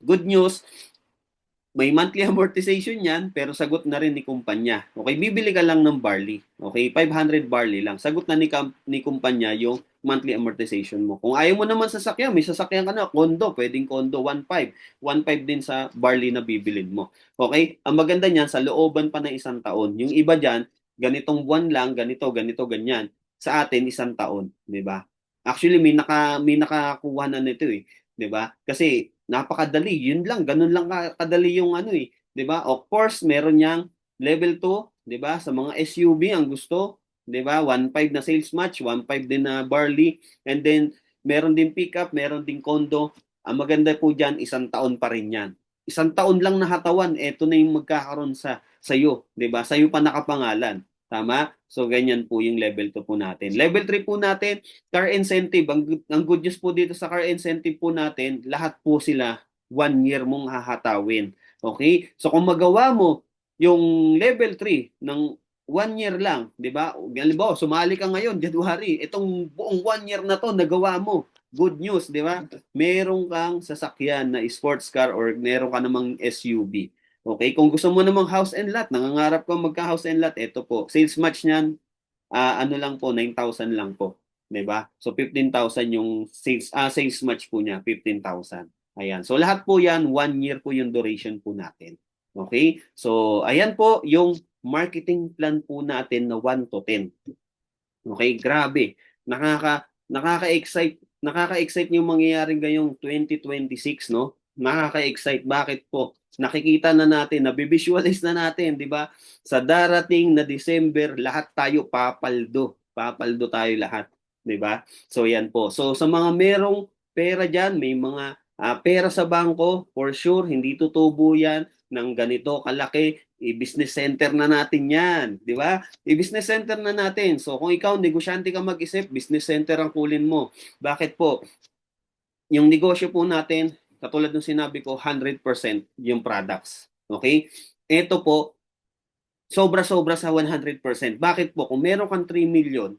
Good news, may monthly amortization yan, pero sagot na rin ni kumpanya. Okay, bibili ka lang ng barley. Okay, 500 barley lang. Sagot na ni kumpanya yung monthly amortization mo. Kung ayaw mo naman sasakyan, may sasakyan ka na, condo, pwedeng condo, 1.5. 1.5 din sa barley na bibilin mo. Okay, ang maganda niyan, sa looban pa ng isang taon. Yung iba dyan, ganitong buwan lang, ganito, ganito, ganyan. Sa atin, isang taon. Di ba? Actually, may nakakuha na nito eh. 'Di ba? Kasi napakadali, yun lang, ganun lang kadali yung 'di ba? Of course, meron yang level 2, 'di ba? Sa mga SUV ang gusto, 'di ba? 1.5 na sales match, 1.5 din na barley, and then meron din pickup, meron din condo. Ang maganda po diyan, isang taon pa rin 'yan. Isang taon lang na katawan, eto na yung magkakaroon sa iyo, 'di ba? Sa iyo pa nakapangalan. Tama? So ganyan po yung level 2 po natin. Level 3 po natin, car incentive. Ang good news po dito sa car incentive po natin, lahat po sila 1 year mong hahatawin. Okay? So kung magawa mo yung level 3 ng 1 year lang, di ba? Halimbawa, sumali ka ngayon, January, itong buong 1 year na to, nagawa mo. Good news, di ba? Meron kang sasakyan na sports car or meron ka namang SUV. Okay, kung gusto mo namang house and lot, nangangarap kang magka-house and lot, ito po. Sales match niyan, ano lang po, 9,000 lang po. 'Di ba? So 15,000 yung sales match po niya, 15,000. Ayan. So lahat po 'yan, 1 year po yung duration po natin. Okay? So ayan po yung marketing plan po natin na 1 to 10. Okay, grabe. Nakaka-excite yung mangyayaring ngayong 2026, no? Nakaka-excite. Bakit po? Nakikita na natin, nabivisualize na natin, di ba? Sa darating na December, lahat tayo papaldo. Papaldo tayo lahat, di ba? So yan po. So sa mga merong pera diyan, may mga pera sa bangko, for sure, hindi tutubo yan ng ganito kalaki. I-business center na natin yan, di ba? I-business center na natin. So kung ikaw, negosyante ka mag-isip, business center ang kulin mo. Bakit po? Yung negosyo po natin, katulad ng sinabi ko, 100% yung products. Okay? Ito po, sobra-sobra sa 100%. Bakit po? Kung meron kang 3 million,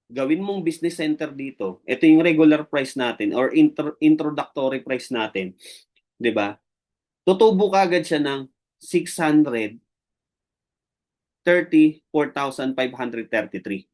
gawin mong business center dito, ito yung regular price natin or introductory price natin, di ba? Tutubo ka agad siya ng 634,533.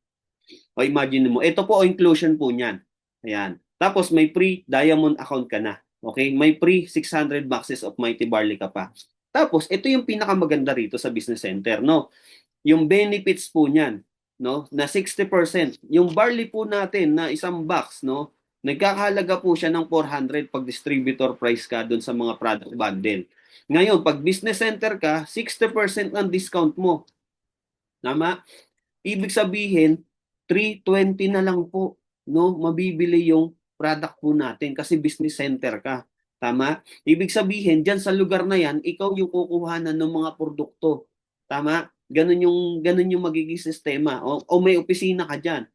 O imagine mo, ito po inclusion po niyan. Ayan. Tapos may free diamond account ka na. Okay? May free 600 boxes of Mighty Barley ka pa. Tapos ito yung pinakamaganda rito sa business center, no? Yung benefits po niyan, no? Na 60%. Yung barley po natin na isang box, no? Nagkakahalaga po siya ng 400 pag distributor price ka doon sa mga product bundle. Ngayon, pag business center ka, 60% ang discount mo. Tama? Ibig sabihin, 320 na lang po, no? Mabibili yung product po natin kasi business center ka. Tama? Ibig sabihin, diyan sa lugar na yan, ikaw yung kukuhanan ng mga produkto. Tama? Ganun yung magiging sistema. O may opisina ka diyan.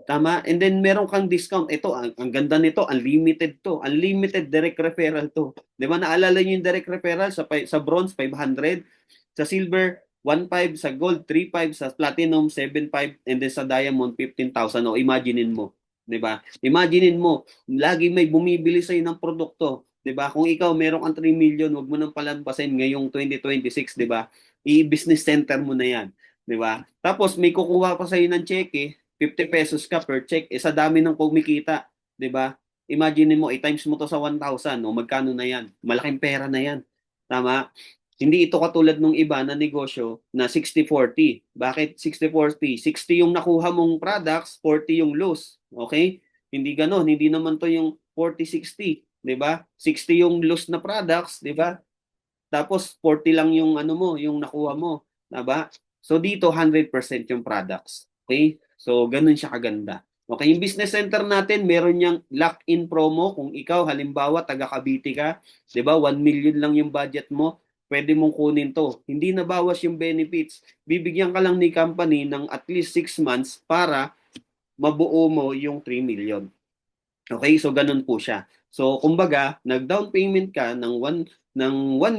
Tama? And then meron kang discount. Ito, ang ganda nito, unlimited to. Unlimited direct referral to. 'Di ba? Naalala niyo yung direct referral sa bronze 500, sa silver 1.5, sa gold 3.5, sa platinum 7.5, and then sa diamond 15,000. O imaginein mo, 'di ba? Imaginein mo, lagi may bumibili sa ng produkto, 'di ba? Kung ikaw meron kang 3 million, wag mo nang palampasin ngayong 2026, 'di ba? I-business center mo na 'yan, 'di ba? Tapos may kukuha pa sa ng cheque, 50 pesos ka per check, sa dami ng kumikita, 'di ba? Imagine mo, i-times mo to sa 1,000, o magkano na 'yan? Malaking pera na 'yan. Tama? Hindi ito katulad ng iba na negosyo na 60-40. Bakit 60-40? 60 yung nakuha mong products, 40 yung loss. Okay? Hindi ganon. Hindi naman to yung 40-60. 'Di ba? 60 yung loss na products, 'di ba? Tapos 40 lang yung ano mo, yung nakuha mo, 'di ba? So dito 100% yung products. Okay? So ganun siya kaganda. Okay, yung business center natin, meron niyang lock-in promo kung ikaw halimbawa taga Cavite ka, 'di ba? 1 million lang yung budget mo, pwede mong kunin 'to. Hindi na bawas yung benefits. Bibigyan ka lang ni company ng at least 6 months para mabuo mo yung 3 million. Okay, so ganun po siya. So kumbaga, nag-down payment ka ng 1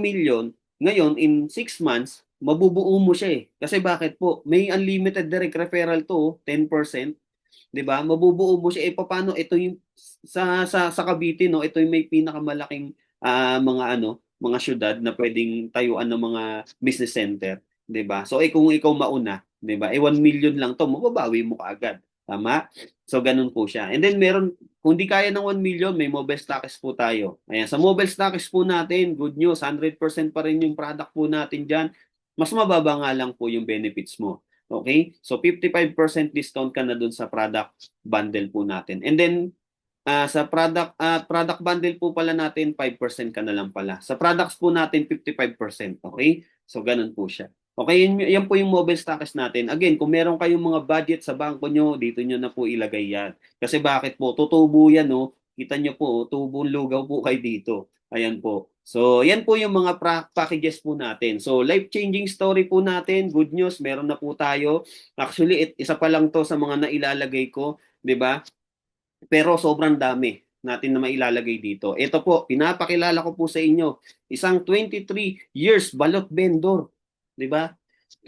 million, ngayon in 6 months, mabubuo mo siya eh. Kasi bakit po? May unlimited direct referral to, 10%, 'di ba? Mabubuo mo siya eh paano ito yung sa Cavite no, ito yung may pinakamalaking mga mga syudad na pwedeng tayuan ng mga business center, 'di ba? So kung ikaw mauna, 'di ba? 1 million lang to, mababawi mo kaagad. Tama? So ganun po siya. And then meron kung di kaya ng 1 million, may mobile stocks po tayo. Ayan, sa mobile stocks po natin, good news, 100% pa rin yung product po natin diyan. Mas mababa nga lang po yung benefits mo. Okay? So 55% discount ka na dun sa product bundle po natin. And then sa product bundle po pala natin 5% ka na lang pala. Sa products po natin 55%, okay? So ganun po siya. Okay, yan po yung mobile stocks natin. Again, kung meron kayong mga budget sa bangko nyo, dito nyo na po ilagay yan. Kasi bakit po? Tutubo yan, no? Kita nyo po, tubong lugaw po kayo dito. Ayan po. So, yan po yung mga packages po natin. So, life-changing story po natin. Good news, meron na po tayo. Actually, isa pa lang to sa mga nailalagay ko, 'di ba? Pero sobrang dami natin na mailalagay dito. Ito po, pinapakilala ko po sa inyo, isang 23 years balot vendor, 'di ba?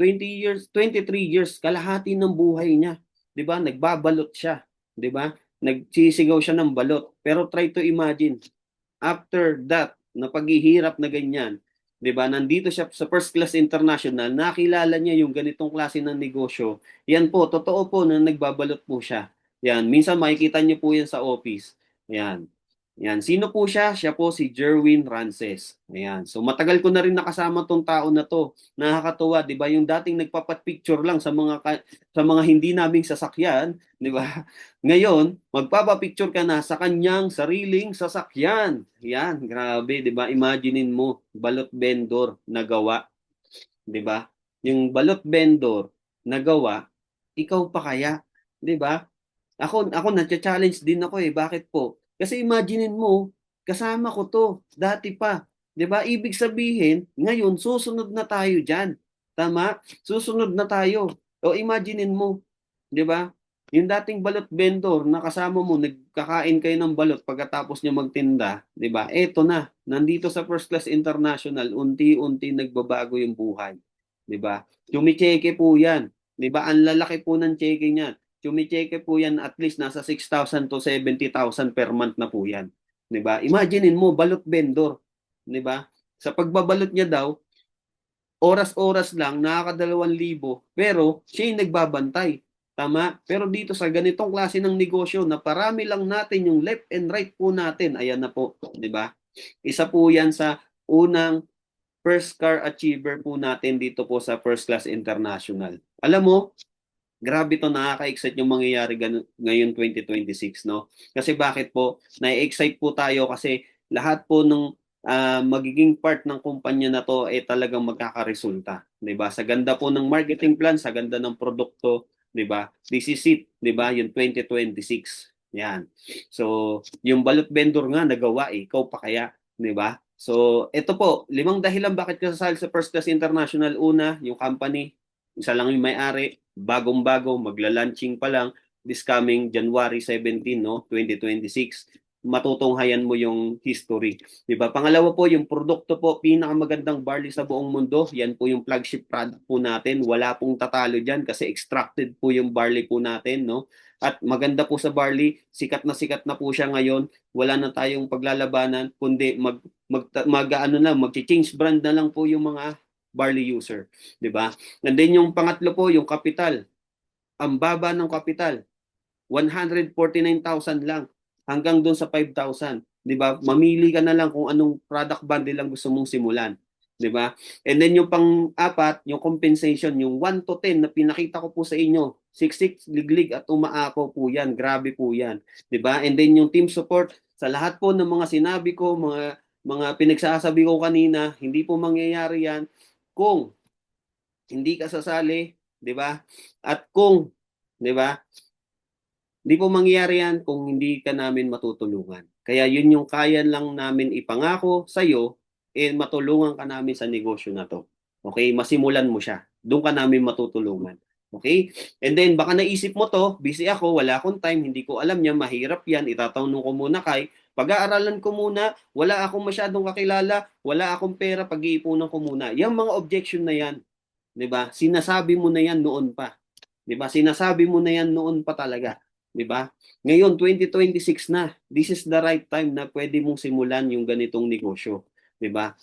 23 years kalahati ng buhay niya, 'di ba? Nagbabalot siya, 'di ba? Nagsisigaw siya ng balot. Pero try to imagine, after that, na paghihirap na ganyan, 'di ba? Nandito siya sa First Class International, nakilala niya yung ganitong klase ng negosyo. Yan po, totoo po na nagbabalot po siya. Yan, minsan makikita niyo po yan sa office. Yan. Yan, sino po siya? Siya po si Jerwin Rances. Ayan. So matagal ko na rin nakasama tong tao na to. Nakakatuwa, 'di ba? Yung dating nagpapat-picture lang sa mga hindi naming sasakyan, 'di ba? Ngayon, magpapa-picture ka na sa kanyang sariling sasakyan. Yan, grabe, 'di ba? Imaginein mo, balot vendor na gawa, 'di ba? Yung balot vendor na gawa, ikaw pa kaya, 'di ba? Ako na-challenge din ako eh. Bakit po? Kasi imaginein mo, kasama ko 'to dati pa. 'Di ba? Ibig sabihin, ngayon susunod na tayo diyan. Tama? Susunod na tayo. O imaginein mo, 'di ba? Yung dating balot vendor na kasama mo, nagkakain kayo ng balot pagkatapos niya magtinda, 'di ba? Eto na, nandito sa First Class International, unti-unti nagbabago yung buhay, 'di ba? Chumicheke po 'yan, 'di ba? Ang lalaki po ng cheke niyan. Chumicheke po 'yan, at least nasa 6,000 to 70,000 per month na po 'yan, 'di ba? Imaginein mo, balot vendor, 'di ba? Sa pagbabalot niya daw, oras-oras lang, nakaka2,000, pero siya yung nagbabantay. Tama? Pero dito sa ganitong klase ng negosyo na parami lang natin yung left and right po natin, ayan na po, di ba? Isa po yan sa unang first car achiever po natin dito po sa First Class International. Alam mo, grabe to, nakaka-excite yung mangyayari ngayon 2026, no? Kasi bakit po? Na-excite po tayo kasi lahat po ng magiging part ng kumpanya na to ay talagang magkakaresulta, 'di ba? Sa ganda po ng marketing plan, sa ganda ng produkto, 'di ba? This is it, 'di ba? Yung 2026. Yan. So, yung balot vendor nga nagawa ikaw pa kaya, 'di ba? So, ito po, 5 dahilan bakit ka sasali sa First Class International. Una, yung company, isa lang yung may-ari, bagong-bago, magla-launching pa lang this coming January 17, no, 2026. Matutunghayan mo yung history. 'Di ba? Pangalawa po, yung produkto po, pinakamagandang barley sa buong mundo. Yan po yung flagship product po natin. Wala pong tatalo diyan kasi extracted po yung barley po natin, no? At maganda po sa barley, sikat na po siya ngayon. Wala na tayong paglalabanan kundi mag-change brand na lang po yung mga barley user, 'di ba? And then yung pangatlo po, yung kapital. Ang baba ng kapital, 149,000 lang hanggang doon sa 5,000, 'di ba? Mamili ka na lang kung anong product bundle lang gusto mong simulan. 'di ba? And then yung pang-apat, yung compensation, yung 1 to 10 na pinakita ko po sa inyo, siksik, liglig at umaako po 'yan. Grabe po 'yan, 'di ba? And then yung team support sa lahat po ng mga sinabi ko, mga pinagsasabi ko kanina, hindi po mangyayari 'yan kung hindi ka sasali, 'di ba? At kung, 'di ba? Hindi po mangyayari yan kung hindi ka namin matutulungan. Kaya yun yung kaya lang namin ipangako sa iyo, matulungan ka namin sa negosyo na to. Okay? Masimulan mo siya. Doon ka namin matutulungan. Okay? And then baka naisip mo to, busy ako, wala akong time, hindi ko alam niya, mahirap yan, itatanong ko muna kay, pag-aaralan ko muna, wala akong masyadong kakilala, wala akong pera, pag-iipunan ko muna. Yung mga objection na yan, 'di ba? Sinasabi mo na yan noon pa. 'Di ba? Sinasabi mo na yan noon pa talaga, 'di ba? Ngayon 2026 na. This is the right time na pwede mong simulan yung ganitong negosyo, 'di ba?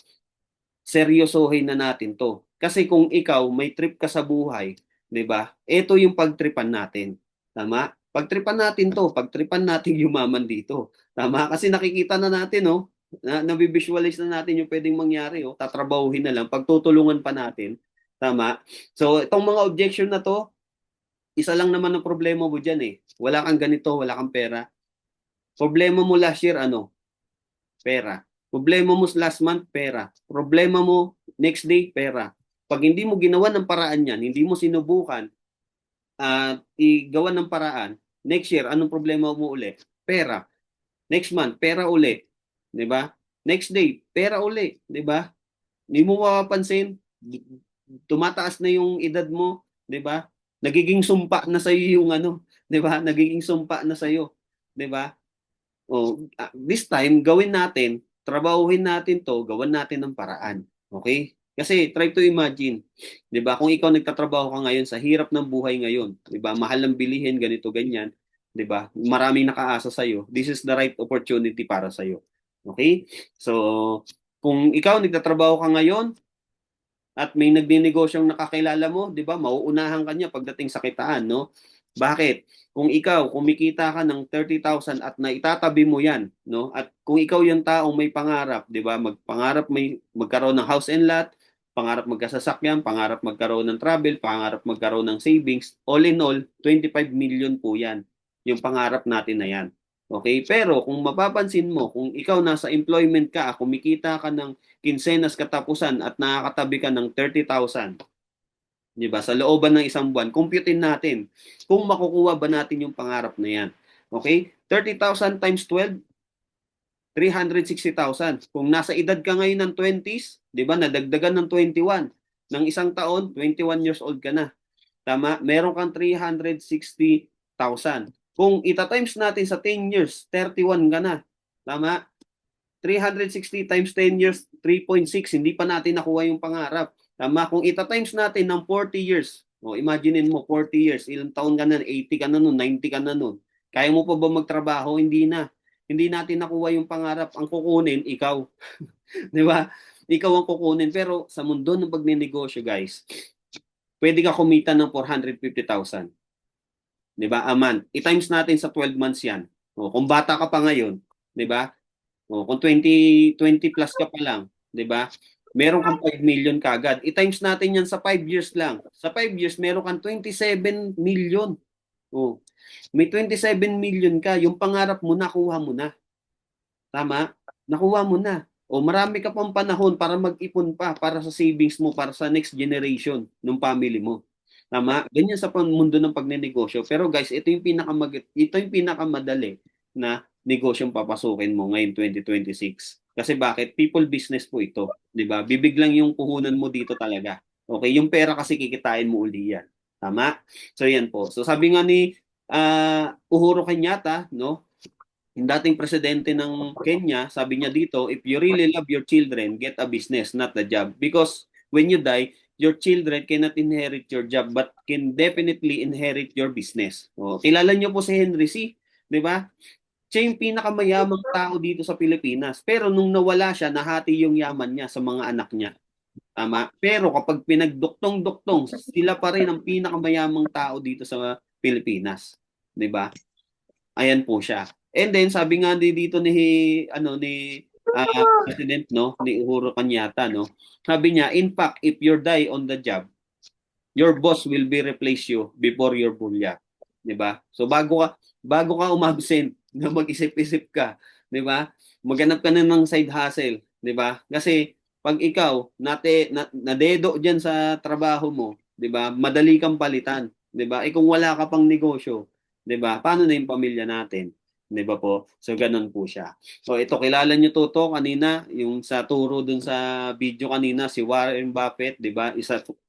Seryosohin na natin 'to. Kasi kung ikaw may trip ka sa buhay, 'di ba? Ito yung pagtripan natin. Tama? Pagtripan natin 'to, pagtripan natin yumaman dito. Tama? Kasi nakikita na natin, oh, na-visualize na natin yung pwedeng mangyari, oh. Tatrabahuhin na lang, pagtutulungan pa natin. Tama? So, itong mga objection na 'to, isa lang naman ang problema mo diyan eh. Wala kang ganito, wala kang pera. Problema mo last year ano? Pera. Problema mo last month, pera. Problema mo next day, pera. Pag hindi mo ginawa ng paraan yan, hindi mo sinubukan at igawa ng paraan, next year, anong problema mo uli? Pera. Next month, pera uli. 'Di ba? Next day, pera uli. 'Di ba? Hindi mo mapapansin, tumataas na yung edad mo, 'di ba? Nagiging sumpa na sa iyo yung ano, 'di ba? Nagiging sumpa na sa iyo, 'di ba? Oh, this time gawin natin, trabahuhin natin 'to, gawan natin ng paraan. Okay? Kasi try to imagine, 'di ba? Kung ikaw nagtatrabaho ka ngayon sa hirap ng buhay ngayon, 'di ba? Mahal ng bilihin, ganito ganyan, 'di ba? Maraming nakaasa sa iyo. This is the right opportunity para sa iyo. Okay? So, kung ikaw nagtatrabaho ka ngayon, at may nagnenogosyong nakakilala mo, 'di ba? Mauunahan ka niya pagdating sa kitaan, no? Bakit? Kung ikaw kumikita ka ng 30,000 at naitatabi mo 'yan, no? At kung ikaw yung taong may pangarap, 'di ba? Magpangarap may magkaroon ng house and lot, pangarap magkasasakyan, pangarap magkaroon ng travel, pangarap magkaroon ng savings, all in all, 25 million po 'yan. Yung pangarap natin na 'yan. Okay? Pero kung mapapansin mo, kung ikaw nasa employment ka, kumikita ka ng kinsenas katapusan at nakakatabi ka ng 30,000, 'di ba? Sa looban ng isang buwan, computein natin kung makukuha ba natin yung pangarap na 'yan. Okay? 30,000 times 12, 360,000. Kung nasa edad ka ngayon ng 20s, 'di ba? Nadagdagan ng 21. Ng isang taon, 21 years old ka na. Tama? Meron kang 360,000. Kung ita-times natin sa 10 years, 31 ka na. Tama? 360 times 10 years, 3.6. Hindi pa natin nakuha yung pangarap. Tama? Kung ita-times natin ng 40 years, imaginein mo, 40 years, ilang taon ka na, 80 ka na nun, 90 ka na nun. Kaya mo pa ba magtrabaho? Hindi na. Hindi natin nakuha yung pangarap. Ang kukunin, ikaw. Di ba? Ikaw ang kukunin. Pero sa mundo ng pagnenegosyo, guys, pwede ka kumita ng 450,000. Di ba? A month. I-times natin sa 12 months yan. Kung bata ka pa ngayon, di ba? Kung 20 plus ka pa lang, 'di ba? Meron kang 5 million kagad. I-times natin 'yan sa 5 years lang. Sa 5 years meron kang 27 million. Oh. May 27 million ka, yung pangarap mo nakuha mo na. Tama? Nakuha mo na. Marami ka pang panahon para mag-ipon pa para sa savings mo, para sa next generation ng family mo. Tama? Ganyan sa mundo ng pagnenegosyo. Pero guys, ito yung pinakamadali na negosyong papasukin mo ngayon 2026. Kasi bakit? People business po ito, 'di ba? Bibig lang yung puhunan mo dito talaga. Okay, yung pera kasi kikitain mo uli yan. Tama? So yan po. So sabi nga ni Uhuru Kenyatta, no? Yung dating presidente ng Kenya, sabi niya dito, if you really love your children, get a business, not a job. Because when you die, your children cannot inherit your job but can definitely inherit your business. Kilala niyo po si Henry C., 'di ba? Siya yung pinakamayamang tao dito sa Pilipinas. Pero nung nawala siya, nahati yung yaman niya sa mga anak niya. Tama? Pero kapag pinagduktong-duktong, sila pa rin ang pinakamayamang tao dito sa Pilipinas. 'Di ba? Ayan po siya. And then sabi nga dito ni president, no, ni Uhuru Kenyatta, no. Sabi niya, in fact, if you die on the job, your boss will be replace you before your bulya. 'Di ba? So bago ka umabsent, na mag-isip-isip ka, 'di ba? Maghanap ka na ng side hustle, 'di ba? Kasi pag ikaw nadedo diyan sa trabaho mo, 'di ba? Madali kang palitan, 'di ba? Kung wala ka pang negosyo, 'di ba? Paano na 'yung pamilya natin? 'Di ba po? So ganun po siya. So ito, kilala niyo to kanina, yung sa turo dun sa video kanina, si Warren Buffett, 'di ba?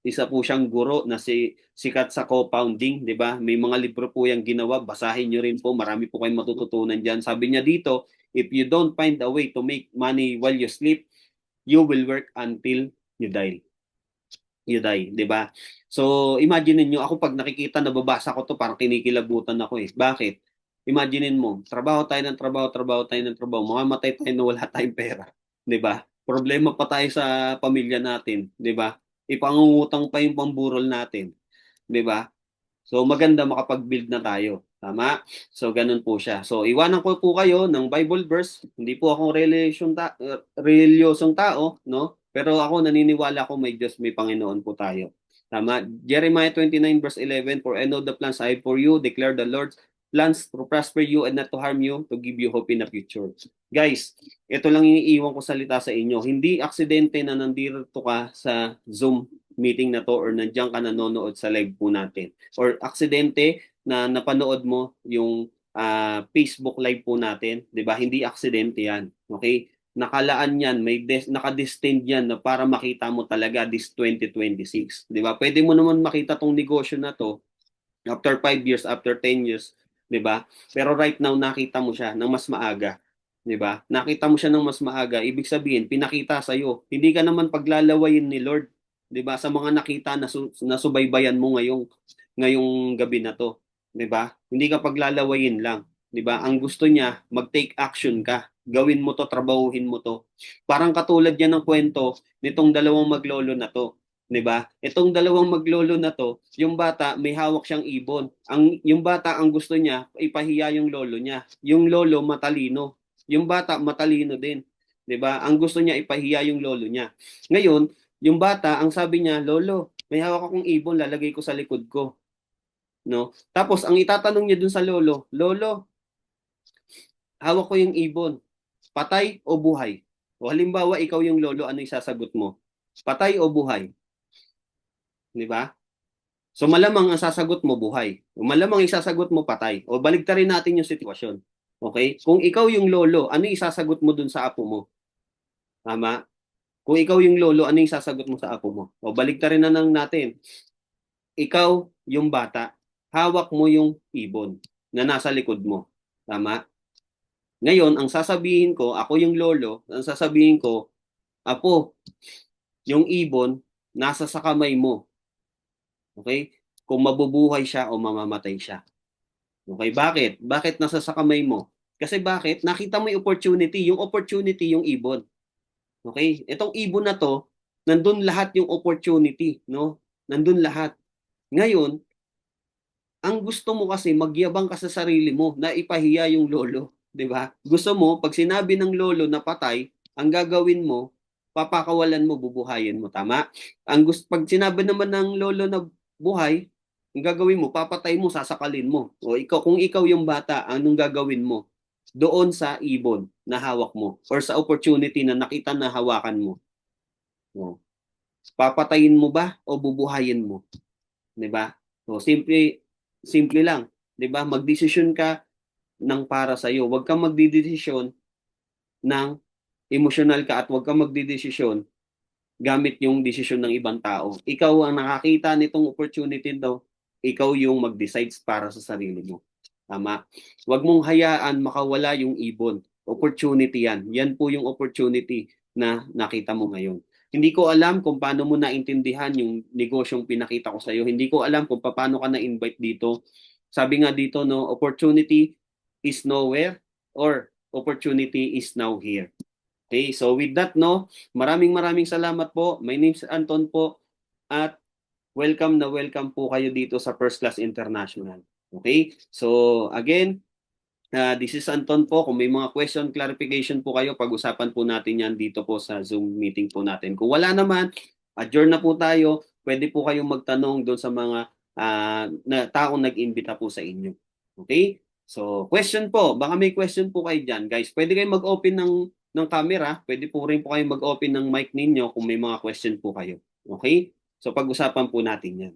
Isa po siyang guro na sikat sa compounding, 'di ba? May mga libro po yang ginawa, basahin niyo rin po, marami po kayong matututunan diyan. Sabi niya dito, if you don't find a way to make money while you sleep, you will work until you die. You die, 'di ba? So, imagine niyo ako pag nakikita, nababasa ko to, parang kinikilabutan ako eh. Bakit? Imaginein mo, trabaho tayo ng trabaho, trabaho tayo ng trabaho, mamamatay tayo na wala tayong pera, 'di ba? Problema pa tayo sa pamilya natin, 'di ba? Ipangungutang pa yung pamburol natin, 'di ba? So maganda makapag-build na tayo. Tama? So ganun po siya. So iwanan ko po kayo ng Bible verse. Hindi po ako reliyosong tao, no? Pero ako naniniwala ko may Diyos, may Panginoon po tayo. Tama? Jeremiah 29 verse 11, for I know the plans I have for you, declare the Lord, plans to prosper you and not to harm you, to give you hope in the future. Guys, ito lang iniiwan ko salita sa inyo. Hindi aksidente na nandito ka sa Zoom meeting na to or nandiyan ka nanonood sa live po natin. Or aksidente na napanood mo yung Facebook live po natin, 'di ba? Hindi aksidente 'yan. Okay? Nakalaan 'yan, naka-destined 'yan na para makita mo talaga this 2026, 'di ba? Pwede mo naman makita tong negosyo na to after 5 years, after 10 years, 'di ba? Pero right now nakita mo siya ng mas maaga, 'di ba? Nakita mo siya ng mas maaga, ibig sabihin pinakita sa iyo. Hindi ka naman paglalawayin ni Lord, 'di ba? Sa mga nakita na nasubaybayan mo ngayong gabi na to, 'di ba? Hindi ka paglalawayin lang, 'di ba? Ang gusto niya, mag-take action ka. Gawin mo to, trabahuhin mo to. Parang katulad yan ng kwento nitong dalawang maglolo na to, 'di ba? Itong dalawang maglolo na to, yung bata may hawak siyang ibon. Yung bata ang gusto niya ipahiya yung lolo niya. Yung lolo matalino. Yung bata matalino din, 'di ba? Ang gusto niya ipahiya yung lolo niya. Ngayon, yung bata ang sabi niya, "Lolo, may hawak akong ibon, lalagay ko sa likod ko." No? Tapos ang itatanong niya dun sa lolo, "Lolo, hawak ko yung ibon. Patay o buhay?" O halimbawa ikaw yung lolo, ano isasagot mo? Patay o buhay? 'Di ba? So malamang ang sasagot mo buhay. O malamang isasagot mo patay. O baligtarin natin yung sitwasyon. Okay? Kung ikaw yung lolo, ano isasagot mo dun sa apo mo? Tama? Kung ikaw yung lolo, ano isasagot mo sa apo mo? O baligtarin na lang natin. Ikaw yung bata. Hawak mo yung ibon na nasa likod mo. Tama? Ngayon, ang sasabihin ko, ako yung lolo, ang sasabihin ko, apo, yung ibon, nasa sa kamay mo. Okay? Kung mabubuhay siya o mamamatay siya. Okay, bakit? Bakit nasa sa kamay mo? Kasi bakit? Nakita mo yung opportunity. Yung opportunity, yung ibon. Okay? Itong ibon na to, nandun lahat yung opportunity, no? Nandun lahat. Ngayon, ang gusto mo kasi magyabang ka sa sarili mo na ipahiya yung lolo, 'di ba? Gusto mo pag sinabi ng lolo na patay, ang gagawin mo, papakawalan mo, bubuhayin mo, tama? Pag sinabi naman ng lolo na buhay, ang gagawin mo, papatay mo, sasakalin mo. O ikaw, kung ikaw yung bata, anong gagawin mo? Doon sa ibon na hawak mo or sa opportunity na nakita na hawakan mo. O, papatayin mo ba o bubuhayin mo? 'Di ba? So simple simple lang, 'di ba? Magdesisyon ka ng para sa iyo. Huwag kang magdedesisyon ng emotional ka at huwag kang magdedesisyon gamit yung desisyon ng ibang tao. Ikaw ang nakakita nitong opportunity daw, ikaw yung mag-decide para sa sarili mo. Tama? Huwag mong hayaan makawala yung ibon. Opportunity yan. Yan po yung opportunity na nakita mo ngayon. Hindi ko alam kung paano mo naintindihan yung negosyong pinakita ko sa iyo. Hindi ko alam kung paano ka na-invite dito. Sabi nga dito, no, opportunity is nowhere or opportunity is now here. Okay, so with that, no, maraming salamat po. My name is Anton po at welcome na welcome po kayo dito sa First Class International. Okay, so again, This is Anton po. Kung may mga question, clarification po kayo, pag-usapan po natin yan dito po sa Zoom meeting po natin. Kung wala naman, adjourn na po tayo. Pwede po kayong magtanong doon sa mga taong nag-imbita po sa inyo. Okay? So, question po. Baka may question po kayo dyan, guys. Pwede kayong mag-open ng camera. Pwede po rin po kayong mag-open ng mic ninyo kung may mga question po kayo. Okay? So, pag-usapan po natin yan.